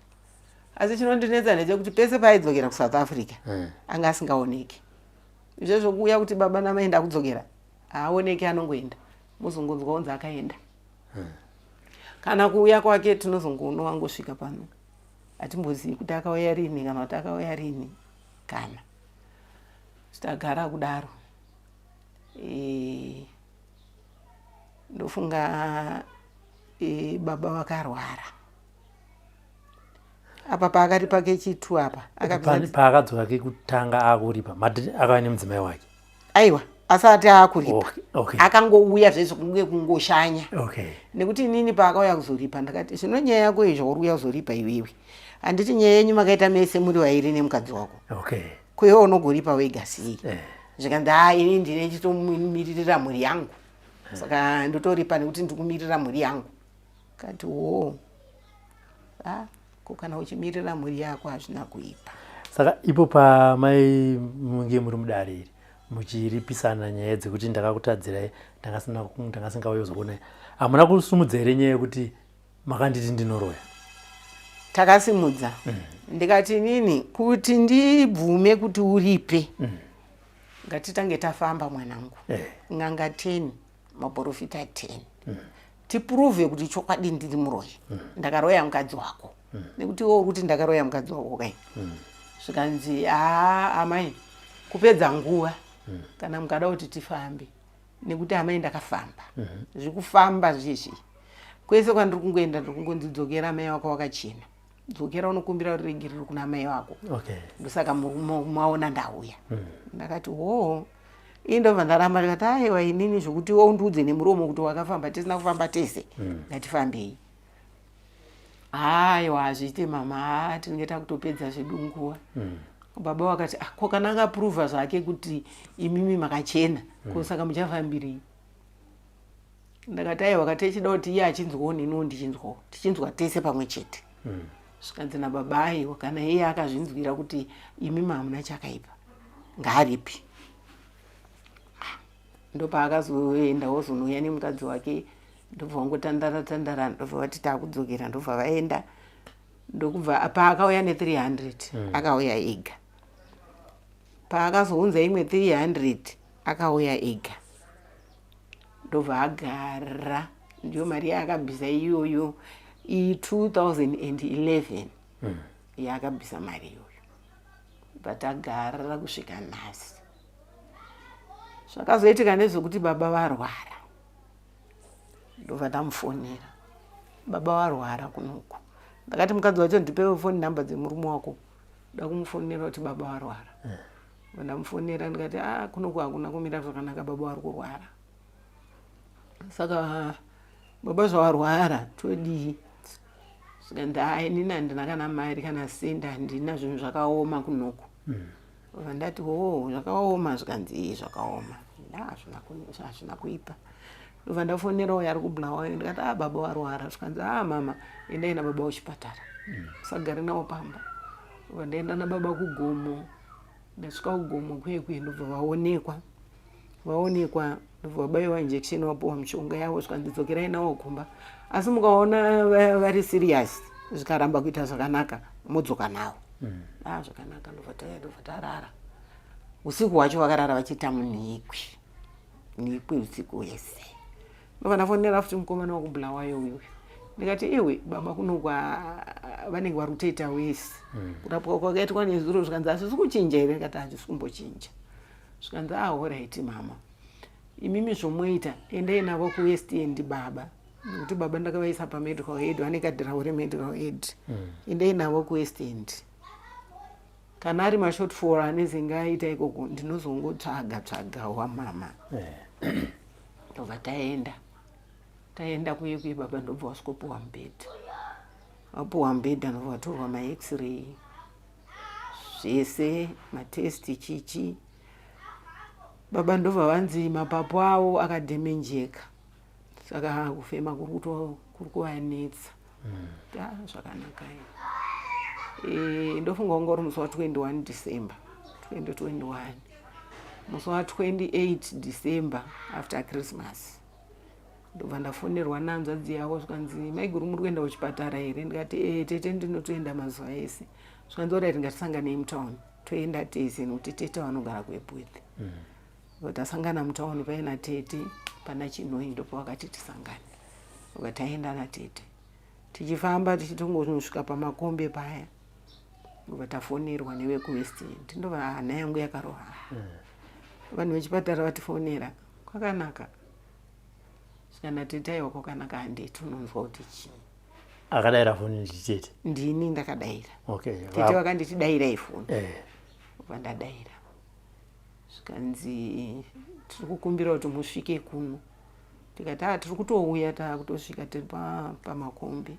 asi chinondinetsa ndechekuti pese paidzokera kuSouth Africa anga asingaoneki izvezvo kuuya kuti baba namai ndakudzokera haaoneki anongoenda muzongonzwa unzi akaenda kana kuuya kwake tinozongoona wangosvika pano hatimbozivi kuti akauya rini kana kuti akauya rini kana tagara kudaro ndofunga baba vakarwara apa paakati pake chitu apa paakadzoka kekutanga akuripa akauya nemudzimai wake aiwa asati akuripa akangouya zvezvokunge kungoshanya nekuti inini paakauya kuzoripa ndakati zvino nyaya yako izvo uri uya kuzoripa iwewe handiti nyaya yenyu makaita mese muri wairi nemukadzi wako kwewo unogoripa wega sei zvikanzi ini ndine chitomiririra mhuri yangu saka ndotoripa nekuti ndikumirira mhuri yangu kati kana uchimirira mhuri yako hazvina kuipa saka ipo pamai munge muri mudare iri muchiripisana nyaya dzekuti ndakakutadzirai ndangasingauya kuzoonai hamuna kusumudza here nyaya yekuti makanditi ndinoroya takasimudza ndikati nini kuti ndibvume kuti uripe ngatitange tafamba mwanangu ng'anga 10 maprofita 10 tipuruve kuti chokwadi ndiri muroyi ndakaroya mukadzi wako nekuti wo kuti ndakaroya mukadzi wako kai zvikanzi amai kupedza nguva kana mukada kuti tifambe nekuti amai ndakafamba zvikufamba zvizvi kwese kwandiri kungoenda ndiri kungondidzokera mai wako wakachena dzokera unokumbira uregiriro kuna mai wako ndosaka maona ndauya ndakati indobva ndaramba ndikati aiwa inini zvokuti undiudze nemuromo kuti wakafamba tisina kufamba tese ngatifambei aiwa hazviite mama tinenge takutopedza zvedu nguva baba wakati ko kana akapurovha zvake kuti imimi makachena kosaka muchafambirei ndakati aiwa kati echida kuti iye achinzwawo neniwo ndichinzwawo tichinzwa tese pamwe chete zvikanzi nababa aiwa kana iye akazvinzwira kuti imimi hamuna chakaipa ngaaripi ndopaakazoenda wozonouya nemukadzi wake ndobva wangotandara ndobva vati takudzokera ndobva vaenda ndokubva paakauya ne300 akauya ega paakazounza imwe 300 akauya ega ndobva agara ndiyo mari yaakabvisa iyoyo i2011 yaakabvisa mari iyoyo but agara kusvika nhasi zvakazoitika nezvekuti baba varwara ndobva ndamufonera baba varwara kunoku ndakati mukadzi wacho ndipewo foni namba dzemurume wako ndakumufonera kuti baba varwara ndamufonera ndikati kunoku hakuna kumira zvakanaka baba vari kurwara saka baba zvawarwara todii zvikanzi hai inini handina kana mari kana senda handina zvinhu zvakaoma kunoko vandati zvakaoma zvikanzi zvakaoma hazvina kuipa ndobva ndafonerawo yari kuBulawayo ndikati baba warwara zvikanzi mama endai nababa kuchipatara usagare nawo pamba ndobva ndaenda nababa kuGomo ndasvika kuGomo kwekwe ndobva vaonekwa ndobva vabaiwa injection wapuwa mushonga yavo zvikanzi dzokerai nawo kumba asi mukaona vari serious zvikaramba kuita zvakanaka modzoka nawo zvakanaka ndobva tarara usiku hwacho vakarara vachiita munhikwi usiku wese ndobva ndafonera futi mukomana wakuBulawayo uyu ndikati iwe baba kunogwa vanenge vari kutoita wese kurapwa kwakaitwa nezuro zvikanzi hazvisi kuchinja here ndikati hazvisi kumbochinja zvikanzi alright mama imimi zvomoita endai navo kuWest End baba nekuti baba ndakavaisa pamedical aid vane kadhirawo remedical aid endai navo kuWest End kana ari mashortfall anezingaita ikoko ndinozongotsvaga mama ndobva taenda kuye baba ndobva wasikopuwa mubhedha wapuwa mubhedha ndobva watorwa max-ray zvese matesti chichi baba ndobva vanzi mapapu avo akadhemenjeka saka kufema kuri kuvanetsa zvakanaka ndofunga kunga uri musi wa21 December 2021 musi wa28 December after Christmas ndobva ndafonerwa nanzvadzi yavo zvikanzi maiguru muri kuenda kuchipatara here ndikati tete ndinotoenda mazuva ese zvikanzi orai ngatisangane mutown toenda tese nekuti tete vanogara kuEpworth tasangana mutown paina tete pana Chinoi ndopo vakati tisangane ndobva taenda natete tichifamba tichitongonosvika pamakombe paya ndobva tafonerwa nevekuWest End ndobva hana yangu yakaroha vanhu vechipatara vatifonera kwakanaka kana tete aiwa kwakanaka handiti unonzwa kuti chii akadaira foni nditete ndini ndakadaira tete vakanditi dairai foni ndobva ndadaira zvikanzi tiri kukumbira kuti musvike kuno tikati tiri kutouya takutosvika tiri pamakombe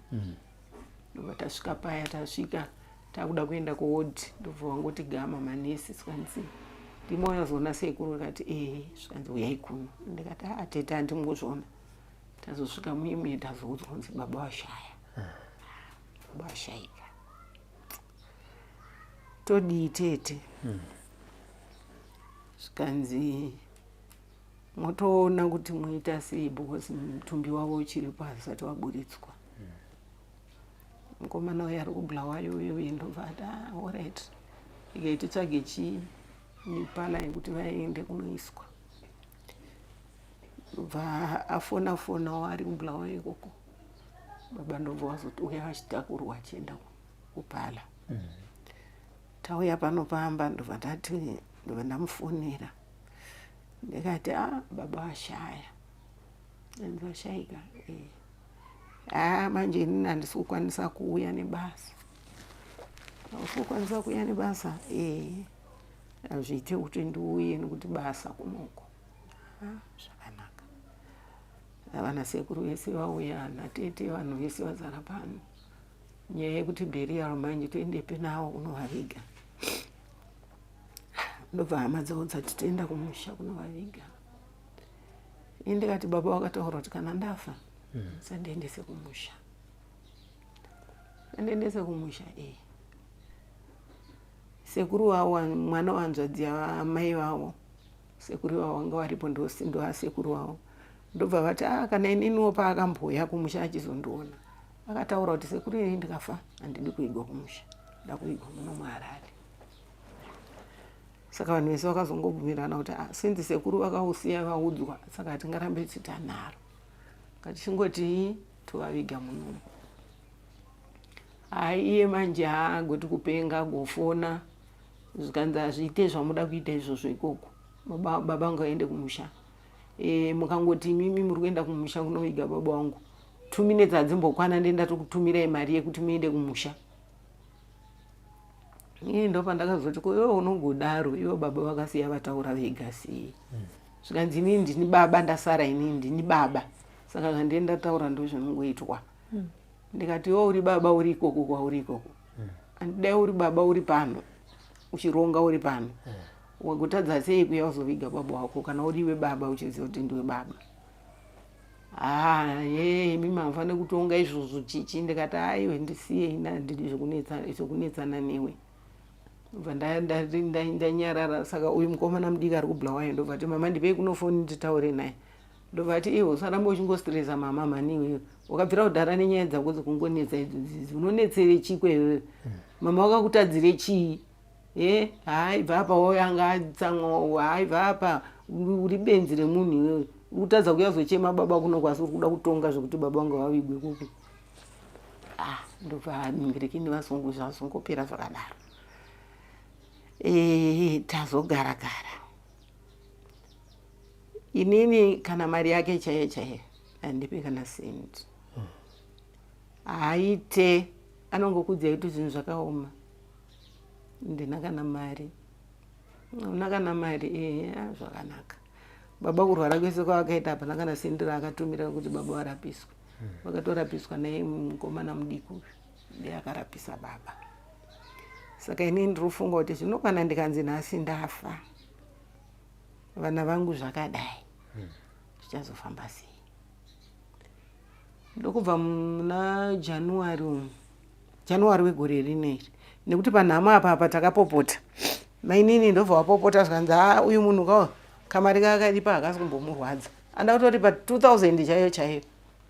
ndobva tasvika paya tasvika takuda kuenda kuwodi ndobva wangoti gama manesi zvikanzi ndimoyazoona sekuru akati zvikanzi uyai kuno ndikati tete handimuzvona tazosvika muimwe tazoudzwa kunzi baba washaya baba washayika todii tete zvikanzi motoona kuti muita sei because mutumbi wavo uchiripo hazvisati waburitswa mukomana uyo ari kuBulawayo uyo ndobva ati alright ikaititsvage mipala yekuti vaende kunoiswa ndobva afona ari kuBulawayo ikoko baba ndobva wazoti uya vachitakurwa achienda kupala tauya panopamba ndobva ndamufonera ndikati baba washaya anzi washayika manje inini handisi kukwanisa kuuya nebasa hausi kukwanisa kuuya nebasa hazviite kuti ndiuye nekuti basa kunoko zvakanaka vana sekuru vese vauya natete vanhu vese vazara pano nyaya yekuti burial manje toendepe nawo kunovaviga ndobva hama dzavo dzati toenda kumusha kunovaviga ndikati baba wakataura kuti kana ndafa sandiendese kumusha sekuru wavo mwana wanzvadzi yavamai vavo sekuru vavo vanga varipo ndoasekuru vavo ndobva vati kana ininiwo paakamboya kumusha achizondiona akataura kuti sekuru iri ndikafa handidi kuigwa kumusha ndakuigwa muno muHarare saka vanhu vese vakazongobvumirana kuti sinzi sekuru vakausiya vaudzwa saka hatingarambe titanharo ngatichingoti tovaviga munomu iye manje haagoti kupenga gofona zvikanzi hazviite zvamuda kuita izvozvo ikoko baba vangu aende kumusha mukangoti mimi muri kuenda kumusha kunoviga baba vangu 2 minutes hadzimbokwana ndenda tokutumirai mari yekuti muende kumusha ndopa ndakazoti iwe unongodaro iwe baba vakasiya vataura vega sei zvikanzi inini ndini baba ndasara inini ndini baba saka zvandienda taura ndo zvinongoitwa ndikati iwe uri baba uri ikoko kwauri ikoko handidai uri baba uri pano uchironga uri pano wagotadza sei kuya uzoviga baba wako kana uriwe baba uchiziva kuti ndiwe baba imi mafanire kutonga izvozvo chichi ndikati aiwe ndisiyei ndiri zvokunetsana newe bva ndanyarara saka uyu mukomana mudiki ari kubulawayo ndobva ti mama ndipei kunofoni nditaure naye ndobva ti iwe usaramba uchingostresa mama mani iwewe wakabvira kudhara nenyaya dzako dzokungonetsa idzodzi unonetsere chikwewewe mama wakakutadzire chii hai bva apa wayanga atsamwa hai bva apa uri benzi remunhu iwewe utadza kuyazochema baba kuno kwasi uri kuda kutonga zvokuti baba wanga wavigwe kuku ndobva mingirikini vasungu zvazongopera zvakadaro tazogara inini kana mari yake chaiye chaiye handipe kana sendi aite anongokudzai kuti zvinhu zvakaoma ndina kana mari una kana mari zvakanaka baba kurwara kwese kwavakaita hapana kana sendi raakatumira kuti baba warapiswa vakatorapiswa naye mukomana mudiki uyu ndiye akarapisa baba saka inini ndinofunga kuti zvino kana ndikanzi nhasi ndafa vana vangu zvakadai zvichazofamba sei ndokubva muna january wegore rineri nekuti panhama apa takapopota mainini ndobva wapopota zvikanzi uyu munhu kamari kakaripa hakasi kumbomurwadza anda kutoripa 2000 chaiyo chaiyo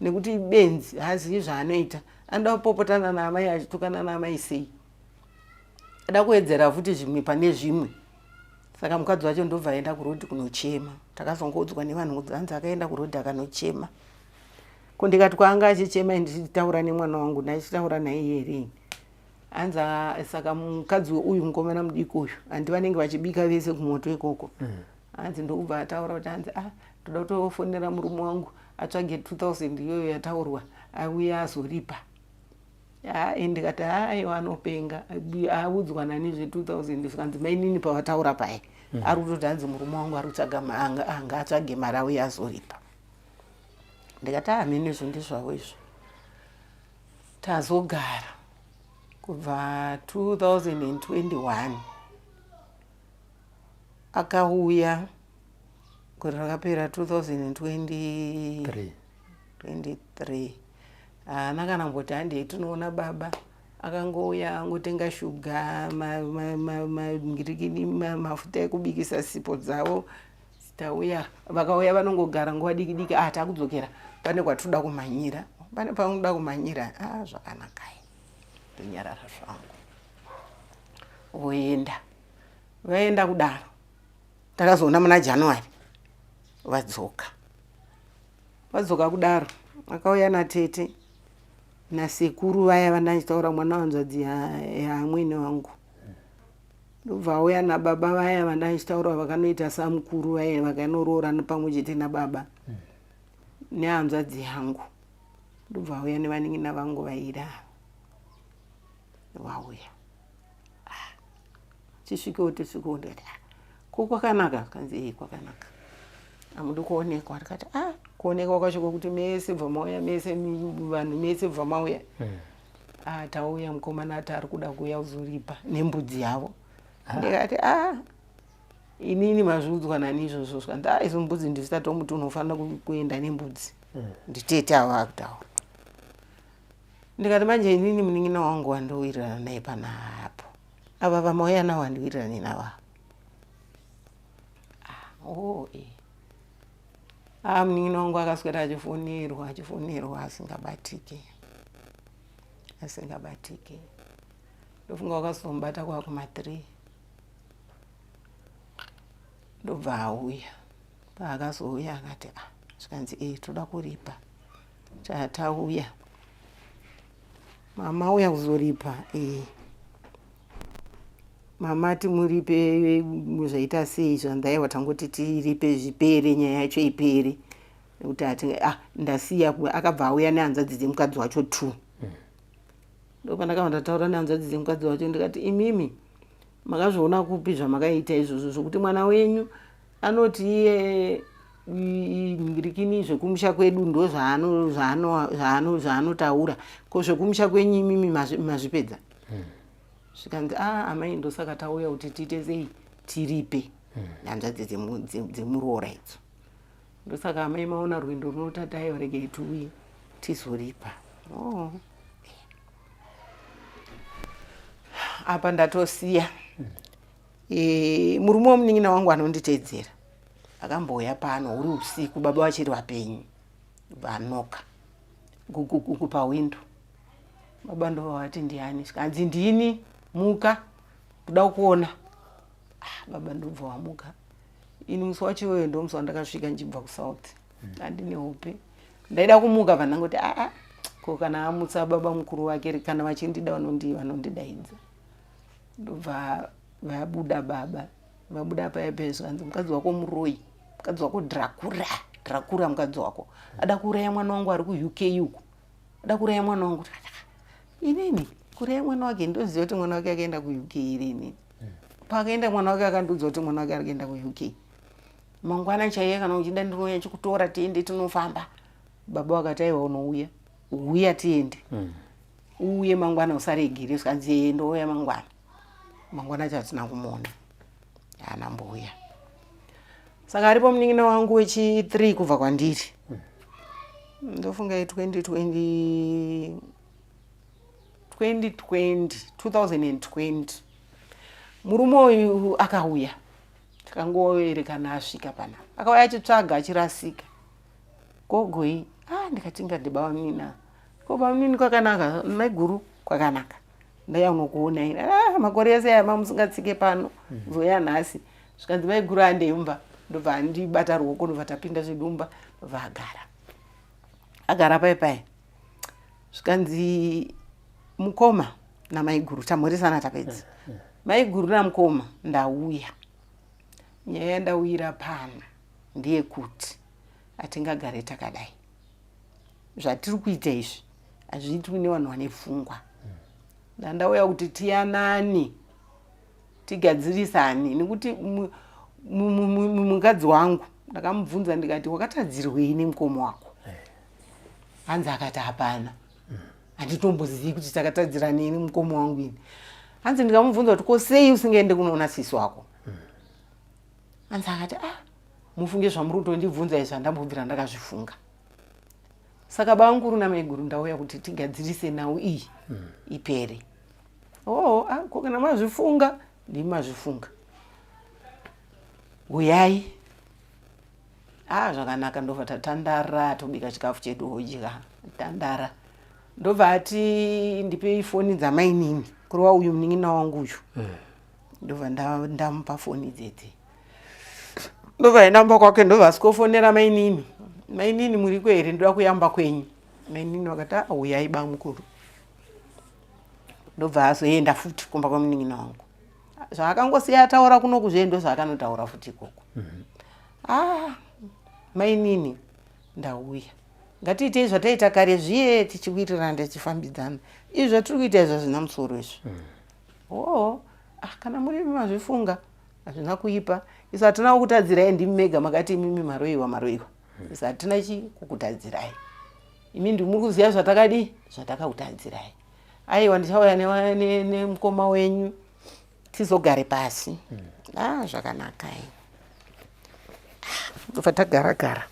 nekuti benzi hazivi zvaanoita anda kupopotana naamai achitukana naamai sei ada kuwedzera futi zvimwe pane zvimwe saka mukadzi wacho ndobva aenda kurodhi kunochema takazongoudzwa nevanhu dzanzi akaenda kurodhi akanochema kundikati kwaanga achichema ndichitaura nemwana wangu ndaichitaura naye here anza saka mukadzi uyu mukomana mudiki uyu handi vanenge vachibika vese kumoto ikoko hanzi ndokubva ataura kuti hanzi ndoda kutofonera murume wangu atsvage 2000 iyoyo yataurwa auya azoripa ndikati aiwa anopenga audzwa nani zve2000 zvikanzi mainini pavataura paye ari kutoti hanzi murume wangu ari kutsvaga anga atsvage mari auya azoripa ndikati mene izvo ndizvavo izvo tazogara kubva 2021 akauya gore rakapera 2023 nakanamboti handei tinoona baba akangouya angotenga shuga mangirikini mafuta ekubikisa sipo dzavo tauya vakauya vanongogara nguva diki diki takudzokera pane kwatoda kumhanyira pane paunoda kumhanyira zvakanakai ndonyarara zvangu vaenda kudaro takazoona muna january vadzoka kudaro akauya natete nasekuru vaya vandachitaura mwana wanzvadzi yaamwene wangu ndobva auya nababa vaya vandachitaura vakanoita samukuru vaya vakanoroora pamwe chete nababa nehanzvadzi yangu ndobva auya nevanin'ina vangu vaira vauya tisvikewo ndikati kokwakanaka kanzi kwakanaka hamudi kuonekwa ndikati kuonekwa kwacho kwokuti mese bva mauya mese vanhu mese bva mauya tauya mukomana ati ari kuda kuuya kuzoripa nembudzi yavo ndikati inini mazviudzwa nani izvozvo zvikanzi izo mbudzi ndisitatomuti unofanira kuenda nembudzi nditete avo akutaura ndikati manje inini munin'ina wangu wandowirirana naye panapo ava vamauya navo handiwirirani navo munin'ina wangu akaswera achifonerwa asingabatiki ndofunga wakazomubata kwakuma3 ndobva auya paakazouya akati zvikanzi toda kuripa tauya mama auya kuzoripa mama timuripe zvaita sei zvandaiwa tangoti tiripe zvipere nyaya yacho ipere nekuti ndasiya akabva auya nehanzvadzi dzemukadzi wacho 2 ndopandakabva ndataura nehanzvadzi dzemukadzi wacho ndikati imimi makazviona kupi zvamakaita izvozvo zvokuti mwana wenyu anoti iye ngirikini zvekumusha kwedu ndo zvaanotaura ko zvekumusha kwenyu imimi mazvipedza. Zvikanzi amai ndosaka tauya kuti tiite sei tiripe hanzvadzi dzemuroora idzo. Ndosaka amai maona rwendo runotatayo regei tiuye tizoripa. Apa ndatosiya. Murume womunin'ina wangu anonditeedzera akambouya pano uri usiku, baba vachiri vapenyu, vanoka pawindo. Baba ndovati ndiani? Zvikanzi ndini, muka kuda kuona. Baba ndobva wamuka. Ini musi wacho uyo ndo musi wandakasvika nchibva kuSouth. Handine hope. Ndaida kumuka vanangoti ko kana amutsa baba mukuru wake kana vachindida vanondidaidza. Ndobva vabuda baba. Vabuda paipa zvanzi mukadzi wako muroyi. Mukadzi wako Dracula mukadzi wako. Ada kuuraya mwana wangu ari kuUK uko. Ada kuuraya mwana wangu. Inini kuuraya mwana wake ndoziva kuti mwana wake akaenda kuUK irini. Pakaenda mwana wake akandiudza kuti mwana wake ari kuenda kuUK. Mangwana chaiye kana uchida ndinouya chikutora tiende tinofamba. Baba wakati aiwa unouya. Uya tiende. Uye mangwana usaregere. Zvikanzi ndouya mangwana. Mangwana chatina kumuona. Anambouya. Saka aripo munin'ina wangu wechi3 kubva kwandiri. Ndofunga 2020. Murume uyu akauya. Takangoerekana asvika pana. Akauya achitsvaga achirasika. Gogoi, ndikati ngadhiba wamunini. Ko bamunini kwakanaka, maiguru kwakanaka. Ndaya unokuona ina. Makore ese aya mamusingatsike pano. Zoya nhasi. Zvikanzi maiguru andemba. Ndobva ndibata ruoko ndobva tapinda zvidumba ndobva agara. Agara paipai. Zvikanzi mukoma namaiguru tamhoresana tapedza. Maiguru namukoma ndauya. Nyaya ndauyira pano ndiye kuti atingagare takadai. Zvatiri kuita izvi hazviitwi nevanhu vane pfungwa. Ndandauya kuti tiyanani tigadzirisane nekuti mukadzi wangu ndakamubvunza ndikati wakatadzirwei nemukoma wako? Hanzi akati hapana. Handitombozii kuti takatadzirane nemukoma wangu ini. Hanzi ndikamubvunza kuti ko sei usingaende kunoona sisi wako? Hanzi akati mufunge zvamuri kutondibvunza izvi handambobvira ndakazvifunga. Saka baba mukuru namaiguru ndauya kuti tigadzirise nhau iyi ipere. Ko kana mazvifunga ndimi mazvifunga. Uyai. Zvakanaka ndobva tatandara tobika chikafu chedu hodya. Tandara. Ndobva ati ndipei foni dzamainini. Kurova uyu munin'ina wangu uyu. Ndobva ndamupa foni dzedze. Ndobva ndamba kwake ndobva sikofonera mainini. Mainini muriko here ndoda kuyamba kwenyu. Mainini wakati uyai baba mukuru. Ndobva azoenda futi kumba kwamunin'ina wangu. Zvaakangosiya ataura kuno kuzvendo zvaakanotaura futi ikoko. Mainini ndauya. Ngatiitei zvataita kare zviye tichiwirirana tichifambidzana. Izvi zvatiri kuita izvo zvina musoro izvi. Kana muri mazvifunga hazvina kuipa. Isu hatina kukutadzirai ndimi mega makati imimi maroiwa. Isu hatina kukutadzirai. Imi ndimi muri kuziva zvatakadi zvatakakutadzirai. Aiwa ndichauya nemukoma wenyu tizogare pasi. Zvakanaka. Ndobva tagara.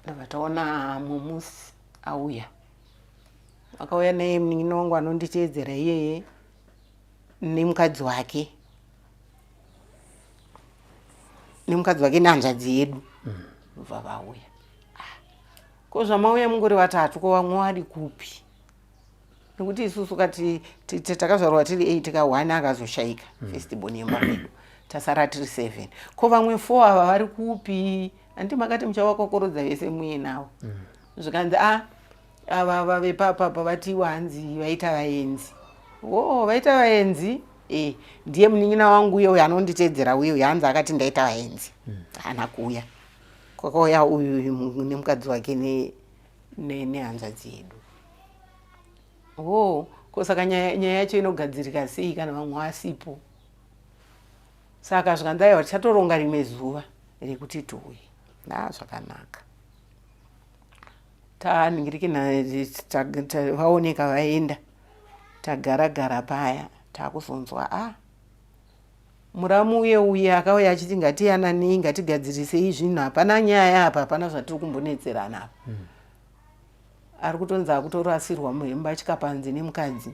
Ndobva taona mumusi auya. Akauya naye munin'ina wangu anonditeedzera iyeye nemukadzi wake. Nemukadzi wake nehanzvadzi yedu. Ndobva vauya. Ko zvamauya mungori vatatu ko vamwe vari kupi? Nekuti isusu kati takazvarwa tiri 8 ka1 akazoshaika festival yemba medu. Tasara tiri 7. Ko vamwe 4 ava vari kupi? Andi makati muchavakokorodza vese muye navo. Zvikanzi ava vepapa vati wanzi vaita vaenzi. Vaita vaenzi? Ndiye munin'ina wangu uyo anonditeedzera uyo yanzi akati ndaita vaenzi. Hana kuuya. Kwakauya uyu nemukadzi wake nehanzvadzi yedu. Ko saka nyaya yacho inogadzirika sei kana vamwe vasipo? saka zvikanzaiwa tichatoronga rimwe zuva rekuti tuwe zvakanaka vaoneka vaenda tagara paya takuzonzwa muramu uye akauya achiti ngatiyananei ngatigadzirisei zvinhu hapana nyaya apa hapana zvatiri kumbonetserana apa ari kutonzi akutorasirwa muhemba atyika panze nemukadzi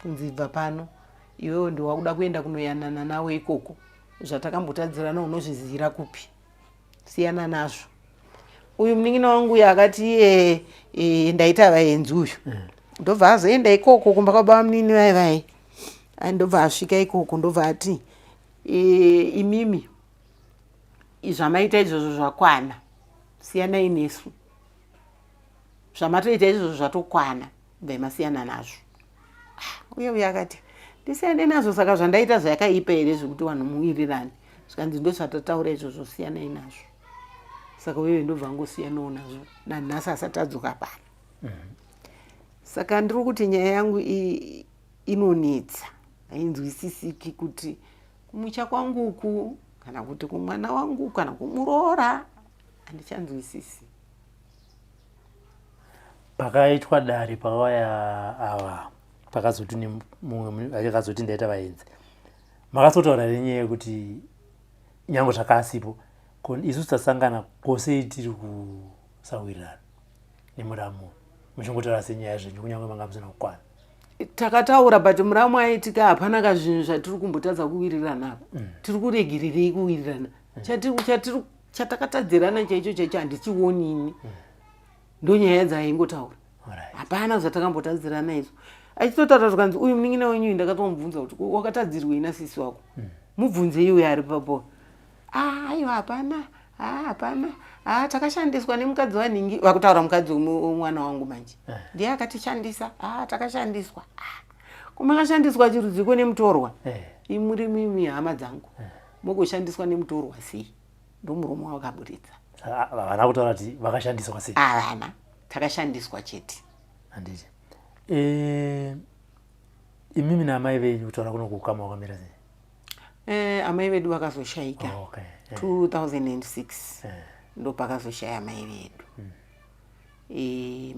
kunzi bva pano iwewo ndiwakuda kuenda kunoyanana nawe ikoko zvatakambotadzirana unozvizira kupi siyana nazvo uyu munin'ina wangu uyu akati ndaita vaenzi uyu ndobva azoenda ikoko kumba kwababa munini vai ndobva asvika ikoko ndobva ati imimi zvamaita izvozvo zvakwana siyanai nesu zvamatoita izvozvo zvatokwana bva masiyana nazvo uye akati ndisiyane nazvo saka zvandaita zvakaipa here zvekuti vanhu muwirirane zvikanzi ndo zvatataura izvozvo siyanai nazvo saka uye ndobva angosiyanawo nazvo nanhasi asati adzoka pano saka ndiri kuti nyaya yangu inonetsa hainzwisisiki kuti kumucha kwanguku kana kuti kumwana wangu kana kumuroora handichanzwisisi. Pakaitwa dare pakauya ava pakazoti mumwe akazoti ndaita vaenzi makazotaura nenyaya yekuti nyange zvakasipo isusu tasangana kwose tiri kusawirirana nemuramu muchingotaura senyaya zvenyu kunyange manga musina kukwana takataura but muramu aitika hapana kazvinhu zvatiri kumbotadza kuwirirana apa tiri kuregererei kuwirirana chatakatadzirana chaicho handichionini ndonyaya dzaingotaura hapana zvatakambotadzirana izvo achitotaura zvikanzi uyu munin'ina wenyu ndakatomubvunza kuti wakatadzirwei nasisi wako mubvunze iwe ari papo aiwa hapana takashandiswa nemukadzi wanhingi vakutaura mukadzi womwana wangu manje ndiye akatishandisa takashandiswa kumakashandiswa chirudziko nemutorwa imuri mimi hama dzangu mogoshandiswa nemutorwa sei ndomuromo wakaburitsa havana kutaura kuti vakashandiswa sei havana takashandiswa chete handiti imimi naamai venyu kutaura kuno kukama wakamira sei amai vedu vakazoshaika 2006 ndo pakazoshaya mai vedu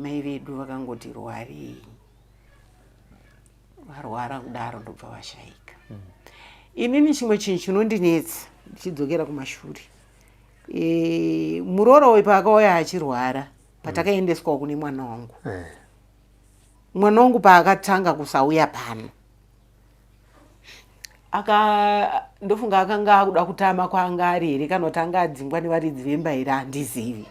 mai vedu vakangoti rwarei varwara kudaro ndobva vashaika inini chimwe chinhu chinondinetsa ndichidzokera kumashure muroora uyu paakauya achirwara patakaendeswa kune mwana wangu paakatanga kusauya pano ndofunga akanga akuda kutama kwaanga ari here kana kuti anga adzingwa nevaridzi vemba here handizivi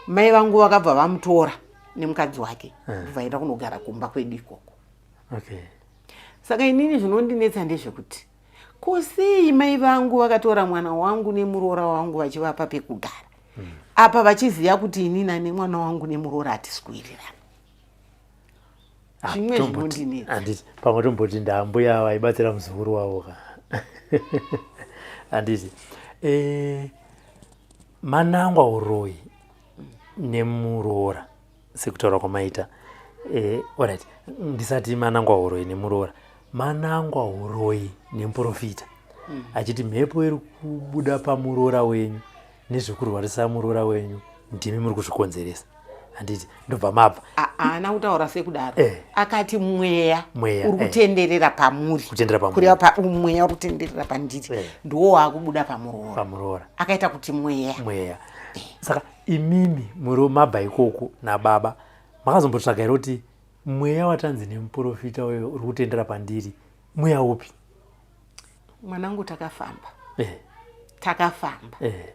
mai vangu vakabva vamutora nemukadzi wake vaenda kunogara kumba kwedu ikoko saka inini zvinondinetsa ndezvekuti kusii mai vangu vakatora mwana wangu nemuroora wangu vachivapa pekugara apa vachiziva kuti inini nemwana wangu nemuroora hatisi kuwirirana zvimwe zvinondinetsa pamwe tomboti ndambuya vaibatsira muzukuru wavo handiti manangwa uroi nemuroora sekutaura kwamaita alright ndisati manangwa uroi nemuroora manangwa uroi nemuprofita achiti mhepo iri kubuda pamuroora wenyu nezvekurwarisa muroora wenyu ndimi muri kuzvikonzeresa handiti ndobva mabva haana kutaura sekudaro akati mweya uri kutenderera pamuri mweya uri kutenderera pandiri ndiwo waakubuda pamuroora akaita kuti mweya saka imimi muri mabva ikoko nababa makazombotsvaga here kuti mweya watanzi nemuprofita uyo uri kutendera pandiri mweya upi mwanangu takafamba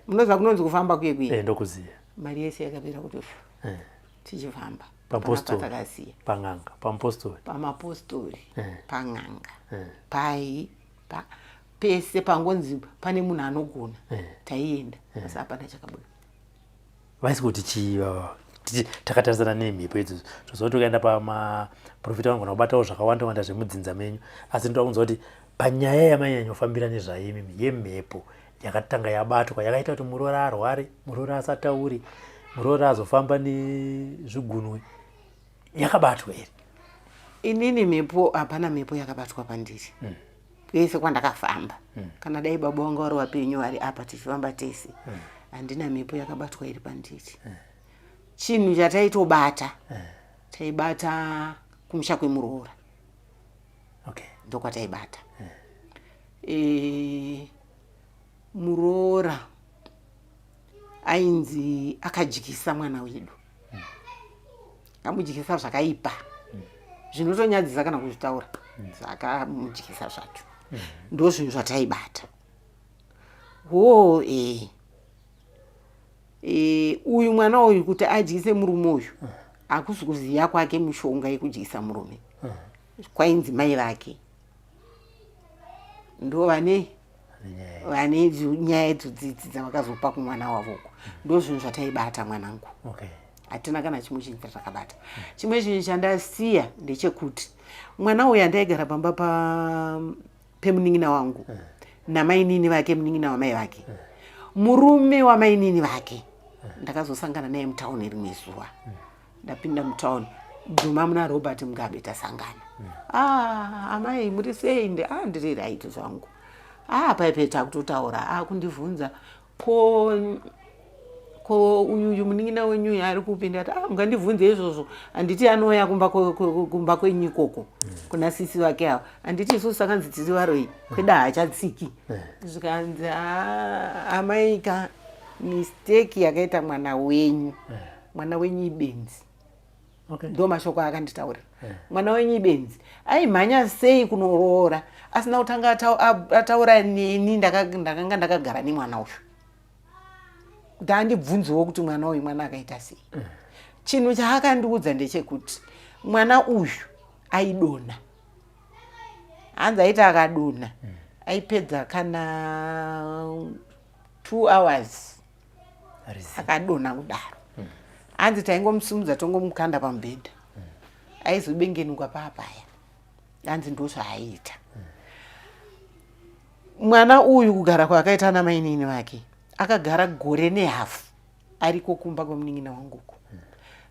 munoziva kunonzi kufamba kuye ndokuziva mari yese yakapera kutofa tichifamba papostori pang'anga pamapostori pang'anga pese pangonzi pane munhu anogona taienda asi hapana chakabuda vaisi kuti takatarisana nemhepo idzodzo toziva kuti ukaenda pamaprofita vanogona kubatawo zvakawanda wanda zvemudzinza menyu asi ndoda kunzwa kuti panyaya yamanyanyofambira nezvaimimi yemhepo yakatanga yabatwa yakaita kuti muroora arware muroora asatauri muroora azofamba nezvigunwe yakabatwa here inini mhepo hapana mhepo yakabatwa pandiri kwese kwandakafamba kana dai baba wangu wari wapenyu ari apa tichifamba tese handina mhepo yakabatwa iri pandiri chinhu chataitobata taibata kumusha kwemuroora ndokwataibata muroora ainzi akajikisa mwana wedu amujikisa zvakaipa zvinotonyadzisa kana kuzvitaura akamujikisa zvacho ndo zvinhu zvataibata uyu mwana uyu kuti adyise murume uyu hakusi kuziya kwake mishonga yekudyisa murume kwainzi mai vake ndo vane nyaya idzodzi dzavakazopa kumwana wavoko ndo zvinhu zvataibata mwanangu hatina kana chimwe chinhu chatakabata chimwe chinhu chandasiya ndechekuti mwana uyu andaigara pamba pemunin'ina wangu namainini vake munin'ina wamai vake murume wamainini vake ndakazosangana naye mutauni rimwe zuva ndapinda mutauni dhuma muna Robert Mugabe tasangana amai muri sei ndiri right zvangu paipeta kutotaura kundivhunza ko uyu munin'ina wenyu ari kupinda ati ungandivhunze izvozvo handiti anouya kumba kwenyu ikoko kuna sisi vake avo handiti isusu sakanzi tiri varoi kweda hachatsiki zvikanzi amaika mistake yakaita mwana wenyu ibenzi ndo mashoko akanditaurira mwana wenyu ibenzi aimhanya sei kunoroora asina kutanga ataura neni ndakanga ndakagara nemwana uyu kuti andibvunzewo kuti mwana uyu mwana akaita sei chinhu chaakandiudza ndechekuti mwana uyu aidonha hanzi aiti akadonha aipedza kana 2 hours akadonha kudaro hanzi taingomusumudza tongomukanda pamubhedha aizobengenuka papaya hanzi ndo zvaaita mwana uyu kugara kwakaita namainini vake akagara gore nehafu ariko kumba kwemunin'ina wanguko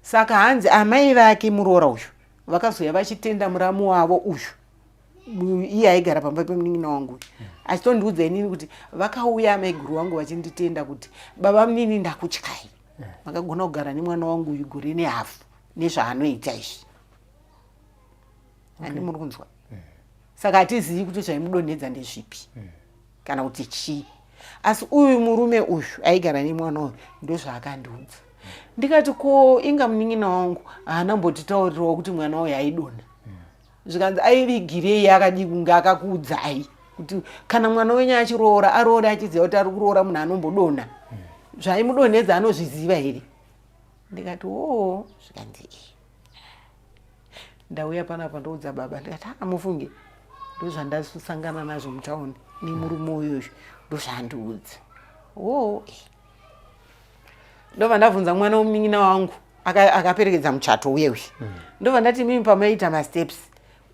saka hanzi amai vake muroora uyu vakazoya vachitenda muramu wavo uyu iye aigara pamba pemunin'ina wangu achitondiudza inini kuti vakauya amaiguru wangu vachinditenda kuti baba munini ndakutyai makagona kugara nemwana wangu uyu gore nehafu nezvaanoita izvi handimuri kunzwa saka hatizivi kuti zvaimudonhedza ndezvipi kana kuti chii asi uyu murume uyu aigara nemwana uyu ndozvaakandiudza ndikati ko inga munin'ina wangu haana mbotitaurirawo kuti mwana uyu aidonha zvikanzi aivigirei akadi kunge akakuudzai kuti kana mwana wenyu achiroora aroore achiziva kuti ari kuroora munhu anombodonha zvaimudonhedza anozviziva here ndikati zvikanzi ndauya panapa ndoudza baba ndikati mufunge ndozvandasangana nazvo mutauni nemurume uyoyo ndozvaandiudza ndobva ndabvunza mwana womunin'ina wangu akaperekedza muchato uye uyu ndobva ndati mimi pamaita masteps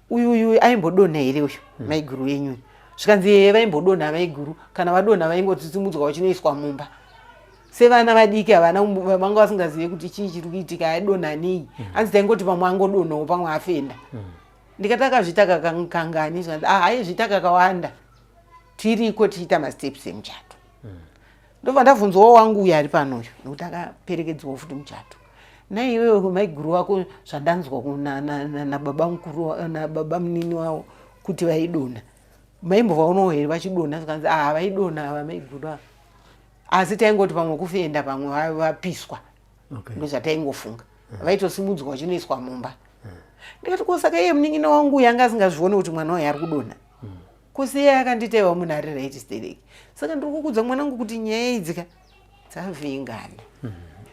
uyu aimbodonha here uyu maiguru yenyu zvikanzi vaimbodonha maiguru kana vadonha vaingotsitsimudzwa vachinoiswa mumba sevana vadiki havana vanga vasingazive kuti chii chiri kuitika aidonha nei hanzi taingoti pamwe angodonhawo pamwe afenda ndikati akazvita kakangani zvikanzi aizvita kakawanda tiriko tichiita masteps emuchato ndobva ndabvunzawo wangu uyu ari panoyo nokuti akaperekedzwawo futi muchato naiwewe maiguru wako zvandanzwa nababa mukuru nababa munini wavo kuti vaidonha maimbovaunowo here vachidonha zvikanzi vaidonha ava maiguru ava asi taingoti pamwe kufenda pamwe vapiswa ndozvataingofunga vaitosimudzwa vachinoiswa mumba ndikati kosaka iye munin'ina wangu uyu anga asingazvione kuti mwana wayo ari kudonha kusi iye akanditaiwa munhu ari right stereki saka ndiri kukudza mwanangu kuti nyaya idzika dzavhengana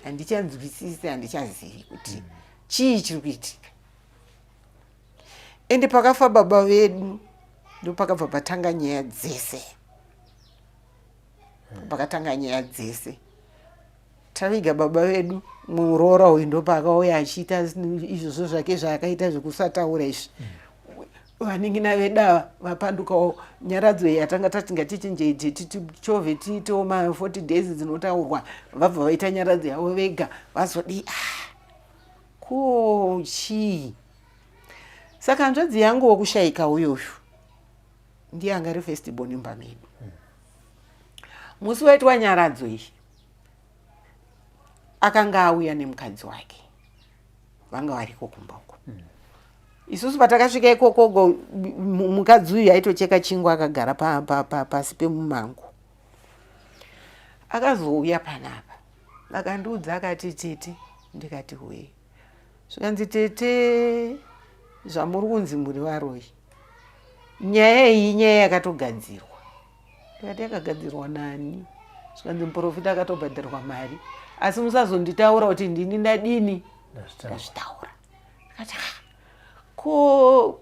handichanzwisisi handichazivi kuti chii chiri kuitika ende pakafa baba vedu ndopakabva patanga nyaya dzese pakatanga nyaya dzese taviga baba vedu muroora uyu ndopakauya achiita izvozvo zvake zvaakaita zvekusataura izvi vanin'ina vedava vapandukawo nyaradzo yatanga tatinga tichinjeje tichove tiitewo ma40 days dzinotaurwa vabva vaita nyaradzo yavo vega vazodi ko chii saka hanzvadzi yangu wokushayika uyoyo ndiye anga ari first born imba medu. Musi waitwa nyaradzo iyi akanga auya nemukadzi wake vanga variko kumba uko. Isusu patakasvika ikoko mukadzi uyu aitocheka chingwa akagara pasi pemumango. Akazouya panapa akandiudza akati tete, ndikati we zvikanzi tete zvamuri kunzi muri varoi nyaya iyi nyaya yakatogadzirwa. Ndikati yakagadzirwa nani? Zvikanzi muprofita akatobhadharwa mari asi musazonditaura kuti ndini ndadini ndazvitaura. Ndikati ko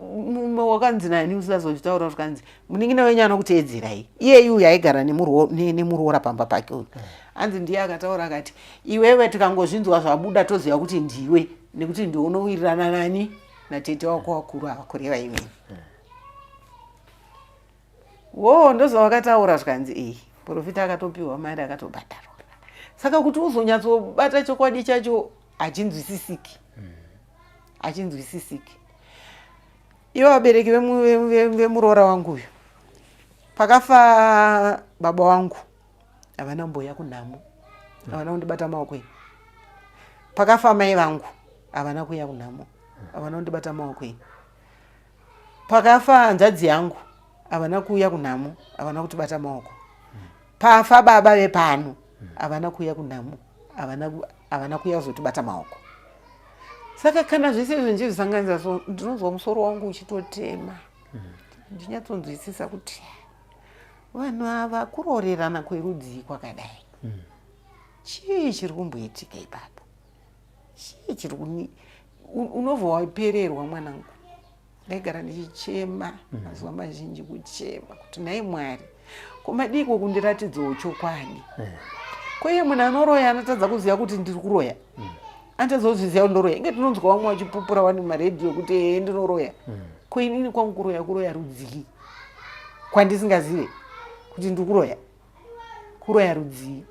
wakanzi nani usazonditaura? Zvikanzi munin'ina wenyu anokuteedzerai iye uyu aigara nemuroora pamba pake uyu. Anzi ndiye akataura akati iwewe tikangozvinzwa zvabuda toziva kuti ndiwe nekuti ndounowirirana nani natete wako wakuru ava kureva imweni. Ndozva wakataura. Zvikanzi profita akatopiwa mari akatobhadharwa. Saka kuti uzonyatsobata chokwadi chacho hachinzwisisiki. Ivo vabereki vemuroora wangu uyu pakafa baba wangu havana mboya kunhamo, havana kundibata maoko. Pakafa mai vangu havana kuya kunhamo, havana kundibata maoko. Pakafa hanzvadzi yangu havana kuya kunhamo, havana kutibata maoko. Pafa baba vepano havana kuya kunhamo, havana kuya kuzotibata maoko. Saka kana zvese izvo ndizvisanganisa so ndinonzwa musoro wangu uchitotema. Ndinyatsonzwisisa kuti vanhu ava kuroorerana kwerudzi kwakadai. Chii chiri kumboitika ipapo? Chii chiri kuni? Unobva wapererwa mwanangu. Ndaigara ndichichema mazuva mazhinji kuchema kuti nhai Mwari komadiko kundiratidzawo chokwadi. Kwaiye munhu anoroya anotadza kuziva kuti ndiri kuroya. Andazozviziva kuti ndoroya. Inge tinonzwa vamwe vachipupura vani maredhiyo kuti ndinoroya. Koinini kwangu kuroya rudzii kwandisingazive kuti ndikuroya. Kuroya rudzii.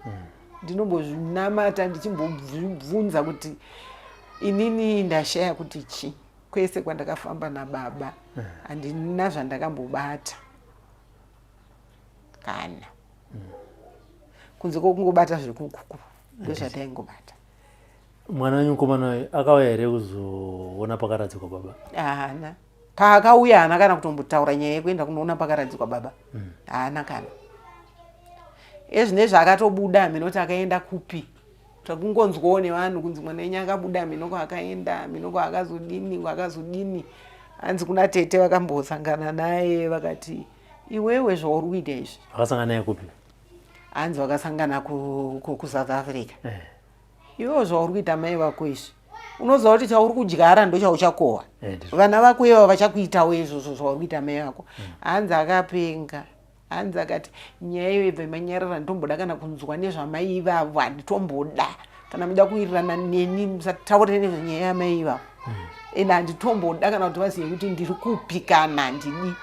Ndinombozvinamata ndichimbobvunza kuti inini ndashaya kuti chi kwese kwandakafamba nababa handina zvandakambobata kana kunze kwokungobata zvekukuku ndozvataingobata. Mwana wenyu mukomana akauya here kuzoona pakaradzikwa baba? Haana. Paakauya haana kana kutombotaura nyaya yekuenda kunoona pakaradzikwa baba. Haana kana. Ezvinezvi akatobuda minoti akaenda kupi. Takungonzwawo nevanhu kunzi mwana wenyu akabuda minoko akaenda, minoko akazodini. Hanzi kuna tete vakambosangana naye vakati iwewe zvauri kuita izvi. Vakasangana naye kupi? Hanzi vakasangana kuSouth Africa. Iwewe zvauri kuita mai vako izvi. Unoziva kuti chauri kudyara ndo chauchakohwa. Vana vako ivo vachakuitawo izvozvo zvauri kuita mai vako. Hanzi akapenga. Hanzi akati nyaya iyoibva manyarara nditomboda kana kunzwa nezvamai ivavo handitomboda. Kana muda kuwirirana neni musataure nezvenyaya yamai ivavo. Ende handitomboda kana kuti vazive kuti ndiri kupi kana handidi.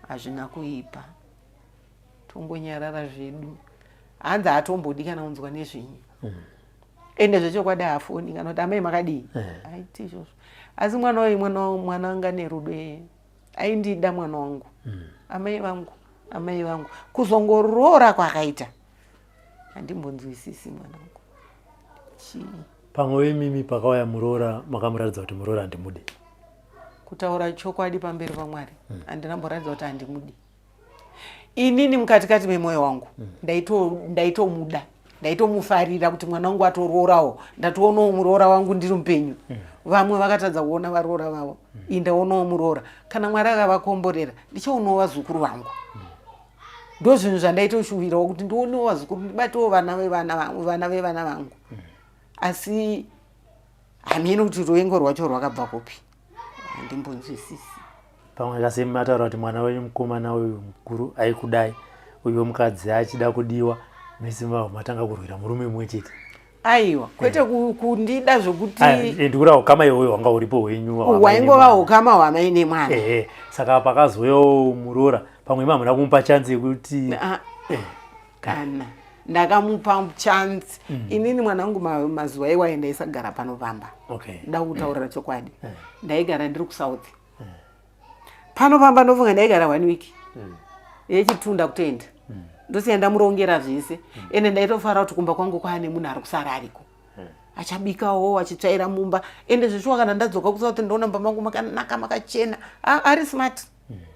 Hazvina kuipa. Tongonyarara zvedu. Hanzi hatombodi kana kunzwa nezvenyu. Ende zvechokwadi hafoni kana kuti amai makadii. Haiti izvozvo. Asi mwana uyu mwana wanga nerudo aindida mwana wangu. Amai vangu kuzongoroora kwakaita handimbonzwisisi mwanangu. Chii? Pamwe wemimi pakauya muroora makamuratidza kuti muroora handimudi. Kutaura chokwadi pamberi paMwari handinamboratidza kuti handimudi. Inini mukatikati memwoyo wangu ndaitomuda, ndaitomufarira kuti mwana wangu atoroorawo, ndatoonawo muroora wangu ndiri mupenyu. Vamwe vakatadza kuona varoora vavo, ndaonawo muroora. Kana Mwari akavakomborera ndichaonawo vazukuru vangu. Ndo zvinhu zvandaitoshuwirawo kuti ndionewo vazukuru, ndibatewo vana vevana vangu. Asi hamene kuti ruvengo rwacho rwakabva kupi. Handimbonzwisisi. Pamwe kasi mataura kuti mwana wenyu mukomana uyu mukuru aikudai, uyu mukadzi achida kudiwa, mese matanga kurwira murume mumwe chete. Aiwa, kwete kundida zvokuti ndikura ukama iwoyo wanga uripo wenyu waingova ukama hwamai nemwana. Saka pakazouyawo muroora, pamwe hamuna kumupa chanzi yekuti kana ndakamupa chance. Inini mwanangu mazuva iwaenda isagara panopamba. Nda kutaurira chokwadi. Ndaigara ndiri kuSouth. Panopamba ndofunga ndaigara 1 week. Yechitunda kutenda. Ndosienda murongera zvese. Ende ndaitofara kuti kumba kwangu kwaane munhu ari kusara ariko. Achabikawo achitsvaira mumba. Ende zvishwa kana ndadzoka kuSouth ndaona mumba mangu makanaka makachena. Ari smart.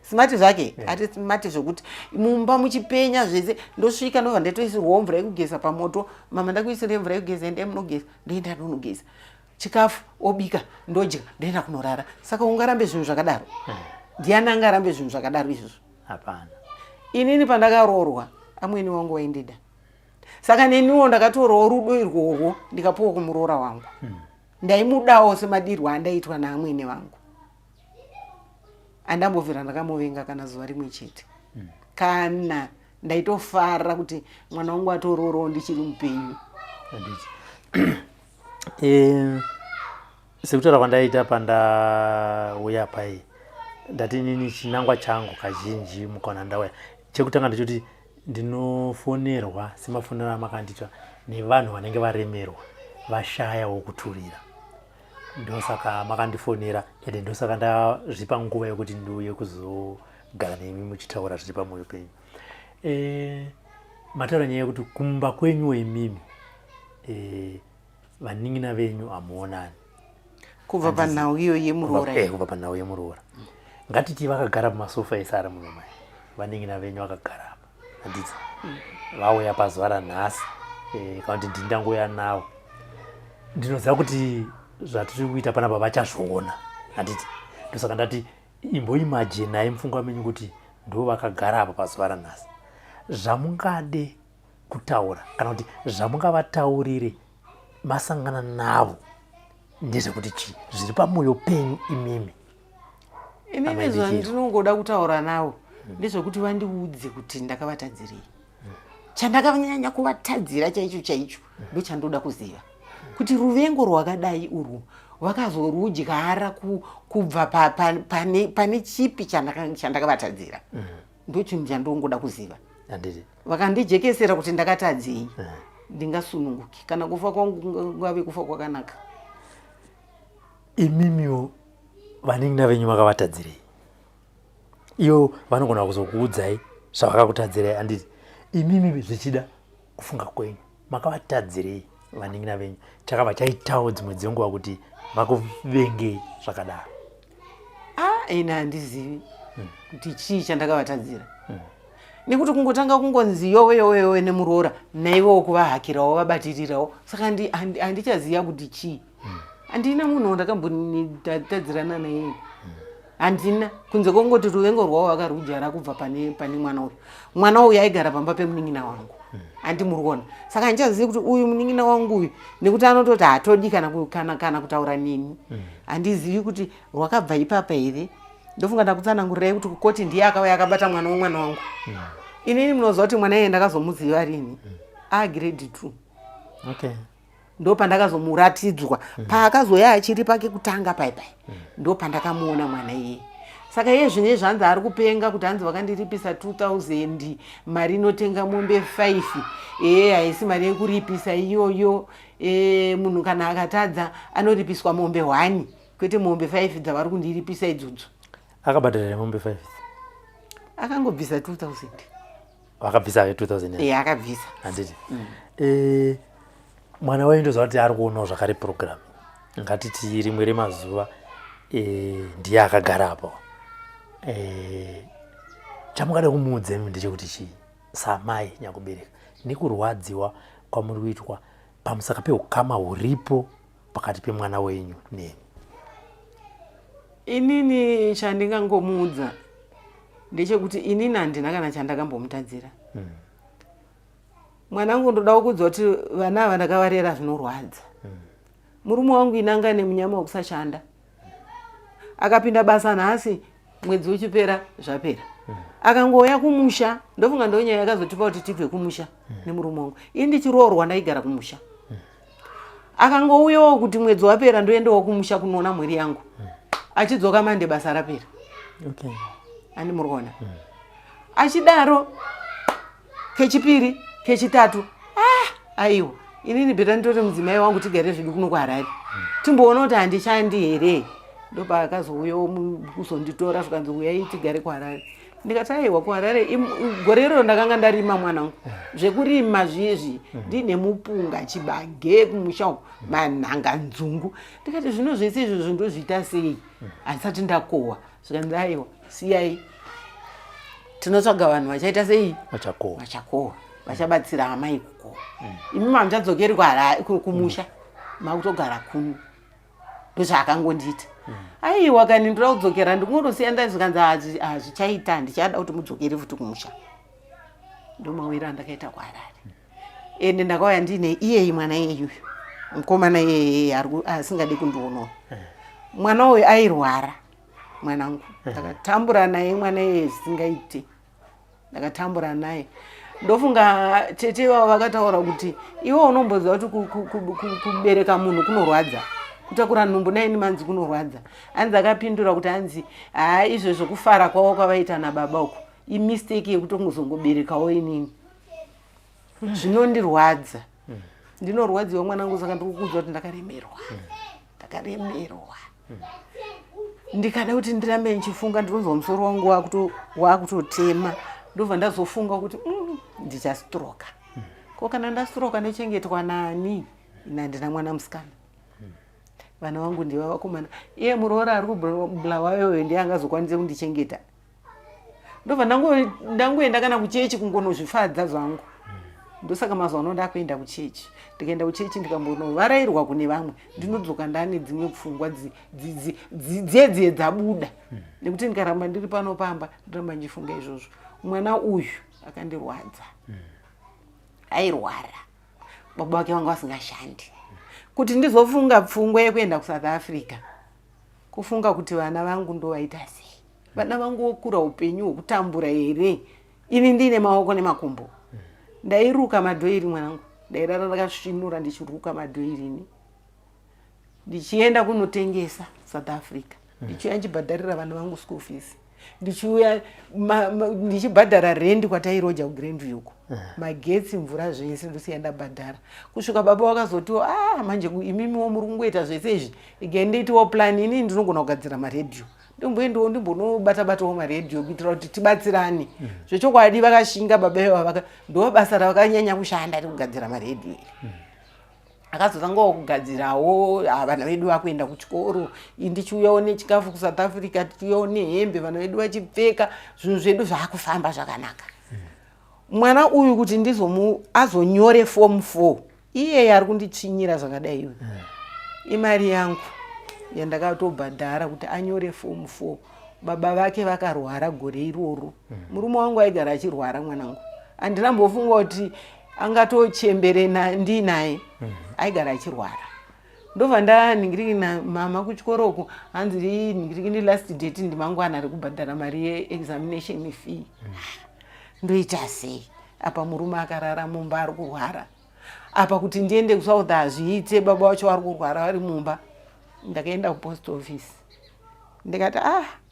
Smart zvake ari smart zvokuti mumba muchipenya zvese ndosvika ndobva ndatoisirwawo mvura yekugeza pamoto. Mama ndakuisire mvura yekugeza ende munogeza ndoenda ndonogeza. Chikafu obika ndodya ndoenda kunorara. Saka ungarambe zvinhu zvakadaro. Ndiani angarambe zvinhu zvakadaro izvozvo? Hapana. Inini pandakaroorwa amweni wangu waindida. Saka neniwo ndakatorawo rudo irworwo ndikapuwa kumuroora wangu. Ndaimudawo semadirwa andaitwa naamweni vangu. Andambovhira ndakamuvenga kana zuva rimwe chete. Kana ndaitofara kuti mwana wangu atororawo ndichiri mupenyu. Sekutaura kwandaita pandauya pai ndati nini chinangwa changu kazhinji mukaona ndauya chekutanga ndechoti ndinofonerwa semafonero amakanditwa nevanhu vanenge varemerwa vashaya wokuturira. Ndosaka makandifonera ende ndosaka ndazvipa nguva yekuti ndiuye kuzogara nemi muchitaura zviri pamwoyo penyu. Mataura nyaya yekuti kumba kwenyu imimi vaning'ina venyu hamuonani kubva panhau iyo yemuroora. Kubva panhau yemuroora. Ngatiti vakagara pamasofa ese ari muno mai. Vaning'ina venyu vakagara apa. Handiti vauya pazuva ranhasi kana kuti ndindangoya navo. Ndinoziva kuti zvatiri kuita panapa vachazviona. Handiti ndosaka ndati imboimajinai mupfungwa menyu kuti ndo vakagara apa pazuva ranhasi. Zvamungade kutaura kana kuti zvamungavataurire masangana navo ndezvekuti chii zviri pamwoyo penyu imimi. Inini zvandinongoda kutaura navo ndezvekuti vandiudze kuti ndakavatadzirei. Chandakanyanya kuvatadzira chaicho ndochandoda kuziva kuti ruvengo rwakadai urwu vakazorudyara kubva pane chipi chandakavatadzira. Ndochinhu chandongoda kuziva. Vakandijekesera kuti ndakatadzei ndingasununguki. Kana kufa kwangu ngave kufa kwakanaka. Imimiwo vaning'ina venyu makavatadzirei? Iyo vanogona kuzokuudzai zvavakakutadzirai. Handiti imimi zvichida kufunga kwenyu makavatadzirei vaning'ina venyu? Chakabva chaitawo dzimwe dzenguva kuti vakuvengei zvakadaro? Ine handizivi kuti chii chandakavatadzira. Nekuti kungotanga kungonzi yowe nemuroora naivowo kuvahakirawo vabatirirawo. Saka handichaziva kuti chii. Handina munhu wandakambotadzirana naye. Handina kunze kwongoti ruvengo rwavo vakarudyara kubva pane mwana uyu. Mwana uyu aigara pamba pemuning'ina wangu. Handimurikona. Saka handichazivi kuti uyu muning'ina wangu uyu nekuti anototi hatodi kana kutaura neni. Handizivi kuti rwakabva ipapa here. Ndofunga ndakutsanangurirai kuti kukoti ndiye akauya akabata mwana womwana wangu. Inini munoziva kuti mwana iye ndakazomuziva rini. Grade 2. Ndo pandakazomuratidzwa paakazoya achiri pake kutanga paipai. Ndo pandakamuona mwana iye. Saka iye zvine zvanzi ari kupenga kuti hanzi vakandiripisa 2000 mari inotenga mombe 5. Haisi mari yekuripisa iyoyo. Munhu kana akatadza anoripiswa mombe 1 kwete mombe 5 dzavari kundiripisa idzodzo. Akabhadharira mombe 5? Akangobvisa 2000. Vakabvisa 2000? Akabvisa. Handiti mwana wenyu ndoziva kuti ari kuonawo zvakare program. Ngatiti rimwe remazuva ndiye akagara apo. Chamungada kumuudza imi ndechekuti chii samai nyakubereka nekurwadziwa kwamuri kuitwa pamusaka peukama huripo pakati pemwana wenyu nemi? Inini chandingangomuudza ndechekuti inini handina kana chandakambomutadzira. Mwanangu ndodawo kuudza kuti vana ava ndakavarera zvinorwadza. Murume wangu inanga nemunyama wokusashanda. Akapinda basa nhasi mwedzi uchipera zvapera. Akangouya kumusha ndofunga ndonyaya yakazotipa kuti tibve kumusha nemurume wangu. Ini ndichiroorwa ndaigara kumusha. Akangouyawo kuti mwedzi wapera ndoendawo kumusha kunoona mhuri yangu. Achidzoka mande basa rapera. Handimurikona. Achidaro kechipiri kechitatu aiwa inini bheta nditori mudzimai wangu tigare zvedu kuno kuHarare timboona kuti handishandi here ndopaakazouyawo kuzonditora zvikanzi uyai tigare kuHarare ndikati aiwa kuHarare gore iro ndakanga ndarima mwanangu zvekurima zviezvi ndine mupunga chibage kumusha uko manhanga nzungu ndikati zvino zvese izvozvo ndozviita sei handisati ndakohwa zvikanzi aiwa siyai tinotsvaga vanhu vachaita sei vachakohwa vachabatsira amai kukohwa imi mamuchadzokeri kumusha makutogara kuno ndozvaakangondiita aiwa kani ndoda kudzokera ndikungotosiya ndazvikanzi hazvichaita ndichada kuti mudzokere futi kumusha ndomawira andakaita kuHarare ende ndakauya ndine iyei mwana iyeyuyu mukomana iyeye asingadi kundionawo mwana uyu airwara mwanangu ndakatambura naye mwana iyeye zvisingaite ndakatambura naye ndofunga tete vavo vakataura kuti iwe unomboziva kuti kubereka munhu kunorwadza kutakura nhumbu naini manzi kunorwadza hanzi akapindura kuti hanzi izvezvo kufara kwavo kwavaita nababa uko imistake yekuti kuzongoberekawo inini zvinondirwadza ndinorwadziwa mwanangu saka ndikukuudza kuti ndakaremerwa ndikada kuti ndirambe ndichifunga ndinonzwa musoro wangu wakutotema ndobva ndazofunga kuti ndichastroka ko kana ndastroka ndochengetwa nani ina handina mwana musikana vana vangu ndiva vakomana iye muroora ari kubulawayoyo ndiye angazokwanisa kundichengeta ndobva ndangoenda kana kuchechi kungonozvifadza zvangu ndosaka mazuva ano ndakuenda kuchechi ndikaenda kuchechi ndikambonovarairwa kune vamwe ndinodzoka ndane dzimwe pfungwa dziye dzabuda nekuti ndikaramba ndiri pano pamba ndoramba ndichifunga izvozvo mwana uyu akandirwadza airwara baba vake vanga vasingashandi kuti ndizofunga pfungwa yekuenda kuSouth Africa kufunga kuti vana vangu ndovaita sei vana vangu vokura upenyu hwekutambura here ini ndine maoko nemakumbo ndairuka madhoiri mwanangu ndairara ndakasvinura ndichiruka madhoiri ini ndichienda kunotengesa South Africa ndichiuya ndichibhadharira vana vangu school fees ndichiuya ndichibhadhara rendi kwatairoja kuGrandview uko magetsi mvura zvese ndosiya ndabhadhara kusvika baba wakazotiwo manje imimiwo muri kungoita zvese izvi igai ndeitiwo plan ini ndinogona kugadzira maredhiyo ndimboendiwo ndimbonobata-batawo maredhiyo kuitira kuti tibatsirane zvechokwadi vakashinga baba ivo ndo basa ravakanyanya kushanda rekugadzira maredhiyo akazotangawo kugadzirawo vana vedu vakuenda kuchikoro ndichiuyawo nechikafu kuSouth Africa tichiuyawo nehembe vana vedu vachipfeka zvinhu zvedu zvaakufamba zvakanaka mwana uyu kuti azonyore form 4 iyeye ari kunditsvinyira zvakadai iwe imari yangu yandakatobhadhara kuti anyore form 4 baba vake vakarwara gore iroro murume wangu aigara achirwara mwanangu handinambofunga kuti angatochembere ndinaye aigara achirwara ndobva ndaningirikina mama kuchikoro uko hanzi ningirikini last date ndimangwana rekubhadhara mari yeexamination fee ndoita sei apa murume akarara mumba ari kurwara apa kuti ndiende kuSouth hazviite baba vacho vari kurwara vari mumba ndakaenda kupost office ndikati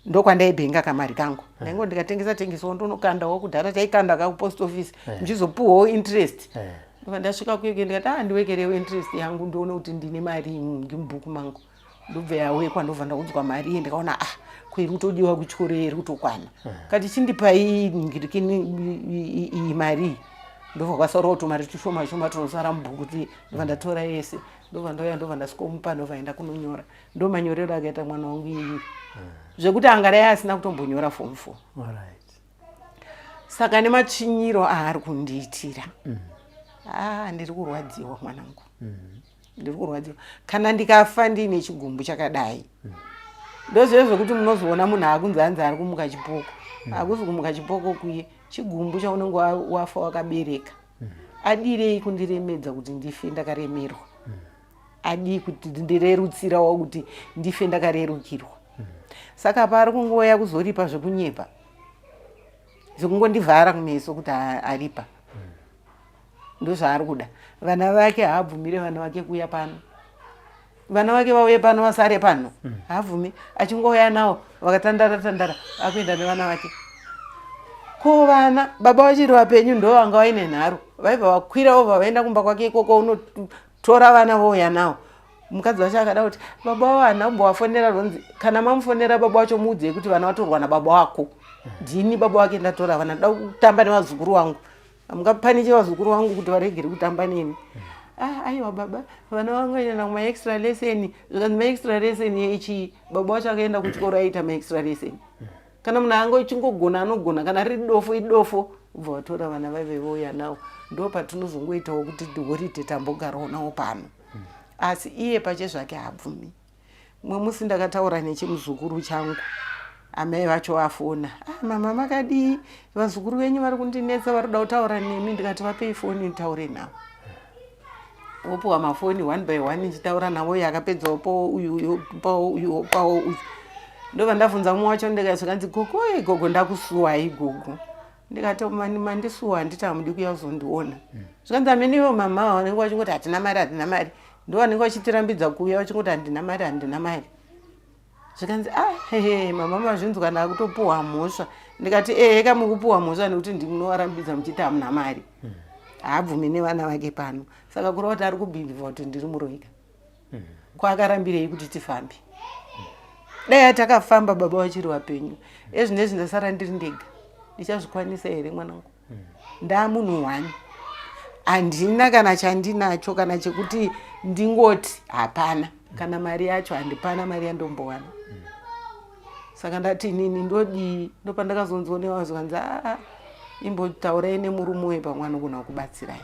ndokwandaibhenga kamari kangu ndaingo ndikatengesawo ndonokandawo kudhara taikanda kakupost office ndichizopuwawo interest ndobva ndasvika kuyoke ndikati ndiwekerewo interest yangu ndione kuti ndine mari ngimubhuku mangu ndobva yawekwa ndobva ndaudzwa mari iye ndikaona kweri kutodiwa kuchikoro eri kutokwana kati chindipai iyi mari ndobva kwasaurawo tumari tushoma shoma tunosara mubhuku kuti ndobva ndatora yese ndobva ndauya ndobva ndasikomupa ndobva enda kunonyora ndomanyorero akaita mwana wangu iyiyi zvekuti angadai asina kutombonyora form 4 saka nematsvinyiro aari kundiitira ndiri kurwadziwa mwanangu ndiri kurwadziwa kana ndikafa ndiine chigumbu chakadai ndozviye zvokuti munozoona munhu akunzi hanzi ari kumuka chipoko akuzi kumuka chipoko kuye chigumbu chaunenge wafa wakabereka adirei kundiremedza kuti ndife ndakaremerwa adii kuti ndirerutsirawo kuti ndife ndakarerukirwa saka pari kungoya kuzoripa zvekunyepa zvekungondivhara kumeso kuti aripa ndozvaari kuda vana vake haabvumire vana vake kuuya pano vana vake vauye pano vasare pano haabvumi achingoya nawo vakatandara akuenda nevana vake ko vana baba vachiri vapenyu ndo vanga vaine nharo vaibva vakwira obva vaenda kumba kwake ikoko unotora vana vouya nawo. Mukadzi wacho akada kuti baba wavo hana kubva wafonera ronzi kana mamufonera baba wacho muudzei kuti vana vatorwa nababa wako. Ndini baba wake ndatora vana ndoda kutamba nevazukuru vangu. Hamungapaniche vazukuru vangu kuti varegere kutamba neni. Aiwa baba vana vangu vaenda kuma extra lesson. Zvikanzi ma extra lesson ichi baba wacho akaenda kuchikoro aita ma extra lesson. Kana munhu angu ichingogona anogona kana riri dofo idofo ubva watora vana vaive vouya nawo. Ndo patinozongoitawo kuti holiday tambogarawo nawo pano. Asi iye pache zvake habvumi. Mwe musi ndakataura nechimuzukuru changu. Amai vacho vafona. Mama makadii vazukuru venyu vari kundinetsa vari kuda kutaura nemi. Ndikati vapei foni nitaure navo. Vopuwa mafoni one by one nichitaura navo yakapedza pawo uyu pawo uyu pawo uyu. Ndobva ndabvunza mumwe wacho ndikati gogo ndakusuwai gogo. Ndikati mandisuwa handiti hamudi kuuya kuzondiona. Zvikanzi ameniwo mama vanenge vachingoti hatina mari. Ndo vanenge vachitirambidza kuuya vachingoti handina mari. Zvikanzi mama mazvinzwa kana kutopuwa mhosva. Ndikati eka mukupuwa mhosva nekuti ndinovarambidza muchiti hamuna mari. Haabvumi nevana vake pano. Saka kureva kuti ari kubhilivha kuti ndiri muroika. Kwakarambirei kuti tifambe. Dai takafamba baba vachiri vapenyu. Ezvinezvi ndasara ndiri ndega. Ndichazvikwanisa here mwanangu? Ndamunhu wani. Handina kana chandinacho kana chekuti ndingoti hapana. Kana mari yacho handipana mari yandombowana. Saka ndati inini ndodi ndopandakazonzoonewa zvikanzi imbotaurai nemurume wepa mwana kuna kubatsirai.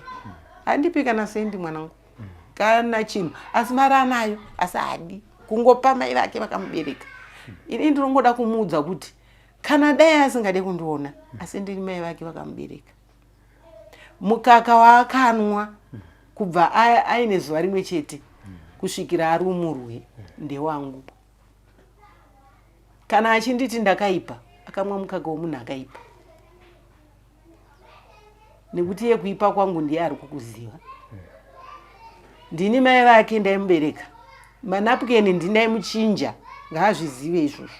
Handipi kana sendi mwanangu. Kana chinhu asi mari anayo asi hadi. Kungopa mai vake vakamubereka. Ini ndinongoda kumuudza kuti kana dai asingade kundiona asi ndiri mai vake vakamubereka. Mukaka waakanwa kubva aine zuva rimwe chete kusvikira ari umurwe ndewangu. Kana achinditi ndakaipa akamwa mukaka womunhu akaipa. Nekuti iye kuipa kwangu ndiye ari kukuziva. Ndini mai vake ndaimubereka. Manapukeni ndinaimuchinja ngaazvizive izvozvo.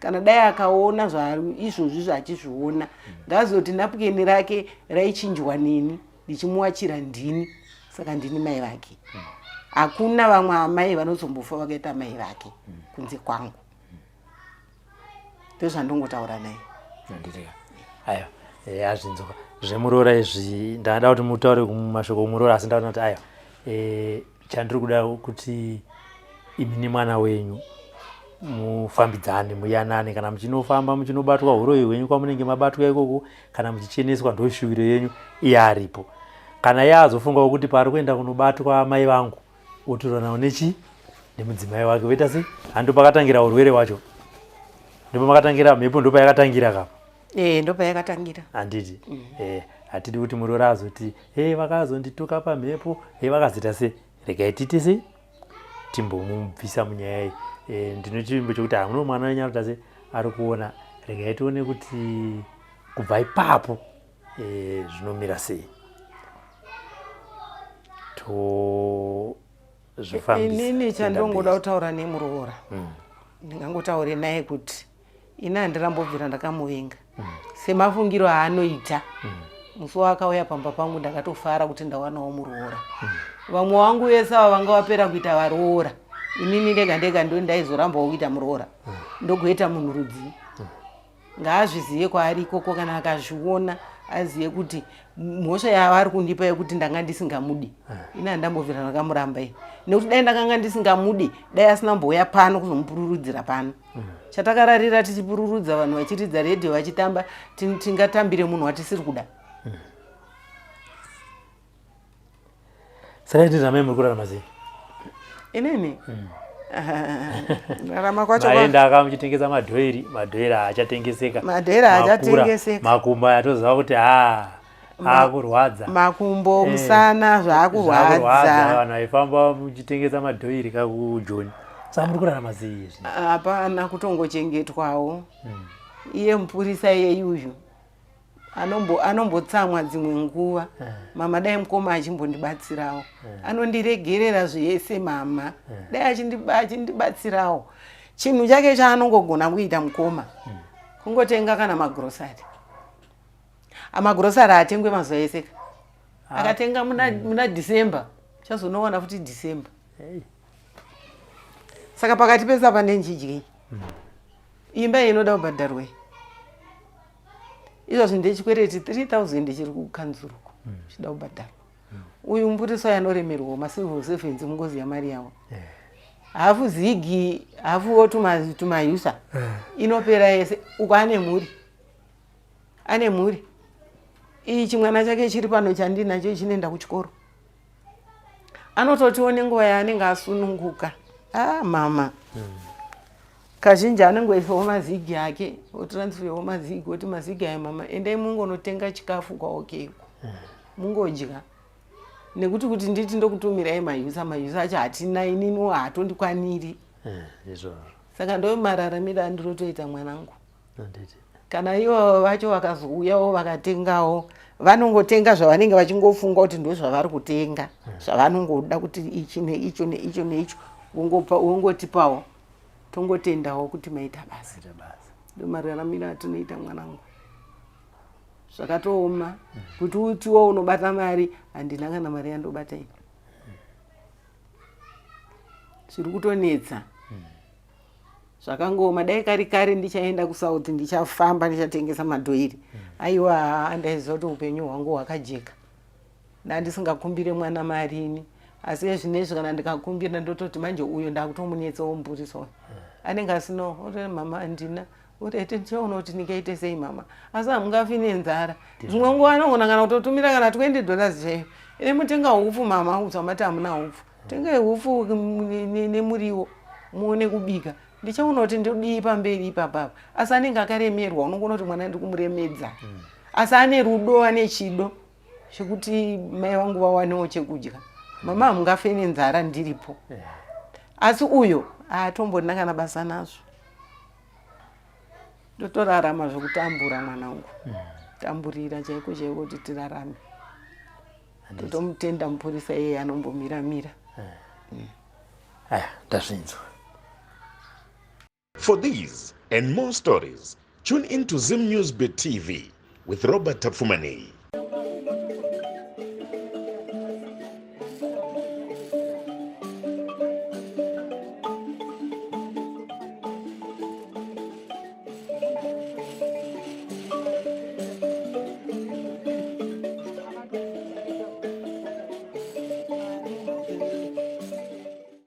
Kana dai akaona zvari izvozvi zvachizviona ngaazoti napukeni rake raichinjwa neni ndichimuwachira ndini. Saka ndini mai vake. Hakuna vamwe amai vanozombofa vakaita mai vake kunze kwangu. Ndozvandongotaura naye. Aiwa azvinzwa zvemuroora izvi ndada kuti mutaure kumashoko muroora asi ndaona kuti aiwa chandiri kuda kuti imi nemwana wenyu mufambidzane muyanane kana muchinofamba muchinobatwa uroyi hwenyu kwamunenge mabatwa ikoko kana muchicheneswa ndoshuviro yenyu iye aripo. Kana iye azofungawo kuti pari kuenda kunobatwa mai vangu otoranawo nemudzimai wake voita sei? Hando pakatangira urwere hwacho. Ndipo makatangira mhepo ndo payakatangira kapa. Ndo payakatangira. Handiti. Hatidi kuti muroora azoti vakazondituka pamhepo vakazita sei? Regai titi sei? Timbomubvisa munyaya iyi. Ndine chivimbo chokuti hamuno mwana wenyu arikuita sei? Ari kuona. Regai tione kuti kubva ipapo zvinomira sei. Inini chandongoda kutaura nemuroora. Ndingangotaure naye kuti ini handirambobvira ndakamuvenga. Semafungiro aanoita. Musi wakauya pamba pangu ndakatofara kuti ndawanawo muroora. Vamwe vangu vese ava vanga vapera kuita varoora. Inini ndega ndo ndaizorambawo kuita muroora. Ndogoita munhu rudzii. Ngaazvizive kwaari ikoko kana akazviona azive kuti mhosva yavari kundipa yekuti ndanga ndisingamudi. Ini handambobvira ndakamuramba ini. Nekuti dai ndakanga ndisingamudi dai asina mbouya pano kuzomupururudzira pano. Chatakararira tichipururudza vanhu vachiridza redhiyo vachitamba tingatambire munhu watisiri kuda. Saka ndiri namai muri kurarama sei? Inini rarama kwacho maenda akamuchitengesa madhoiri haachatengeseka. Madhoiri haachatengeseka. Makumbo atoziva kuti akurwadza. Makumbo musana zvaakurwadza. Vanhu vaifamba muchitengesa madhoiri kakujoni. Saka muri kurarama sei izvi? Hapana kutongochengetwawo. Iye mupurisa iyeyuyu anombotsamwa dzimwe nguva. Mama dai mukoma achimbondibatsirawo. Anondiregerera zvese mama. Dai achindibatsirawo. Chinhu chake chaanongogona kuita mukoma kungotenga kana magirosari. Amagirosari haatengwe mazuva eseka. akatenga muna December chazonowana futi December. Saka pakati pesa pane njidyi imba inoda kubhadharwe izvozvi ndechikwereti 3000 chiri kukanzuruko chida kubhadharwa. Uyu mburiso yanoremerwa macivil servants mungozi yamari yawo hafu zigi hafuwo tumayusa inopera yese uko ane mhuri ichi mwana chake chiri pano chandinacho chinoenda kuchikoro anototiwo nenguva yaanenge asununguka mama kazhinji anenge eisawo mazigi ake otransferwo mazigi oti mazigi aya mama endai mungonotenga chikafu kwaokeko mungodya nekuti kuti nditi ndokutumirai mayusa acho hatina inini haatondikwaniri. Saka ndo mararamiro andirotoita mwanangu. Kana ivo vacho vakazouyawo vakatengawo vanongotenga zvavanenge vachingofunga kuti ndo zvavari kutenga zvavanongoda kuti ichi neicho neicho neicho wongotipawo tongotendawo kuti maita basa. Ndo mararamiro atinoita mwanangu. Zvakatooma kuti utiwo unobata mari handina kana mari yandobata ini zviri kutonetsa zvakangoma dai kare ndichaenda kuSouth ndichafamba ndichatengesa madhoiri aiwa ndaiziva kuti upenyu hwangu hwakajeka ndandisingakumbire mwana mari ini asi zvinezvi kana ndikakumbira ndototi manje uyo ndakutomunetsawo mburiso anenge asinawo oti mama handina urete ndichaona kuti ndingaite sei mama asi hamungafi nenzara zvimwe nguva anogona kana kutotumira kana $20 chaiyo ine mutenga hupfu mama uzamati hamuna hupfu tengai hupfu nemuriwo muone kubika ndichaona kuti ndodii pamberi ipapapa asi anenge akaremerwa unogona kuti mwana ndikumuremedza asi ane rudo ane chido chekuti mai vangu vawanewo chekudya mama hamungafi nenzara ndiripo asi uyo hatombodina kana basa nazvo totorarama zvokutambura mwanangu tamburira chaiko chaiko kuti tirarame totomutenda mupurisa yeye anombomiramira ndazvinzwa. For these and more stories, tune into Zim News Bit TV with Robert Tafumani.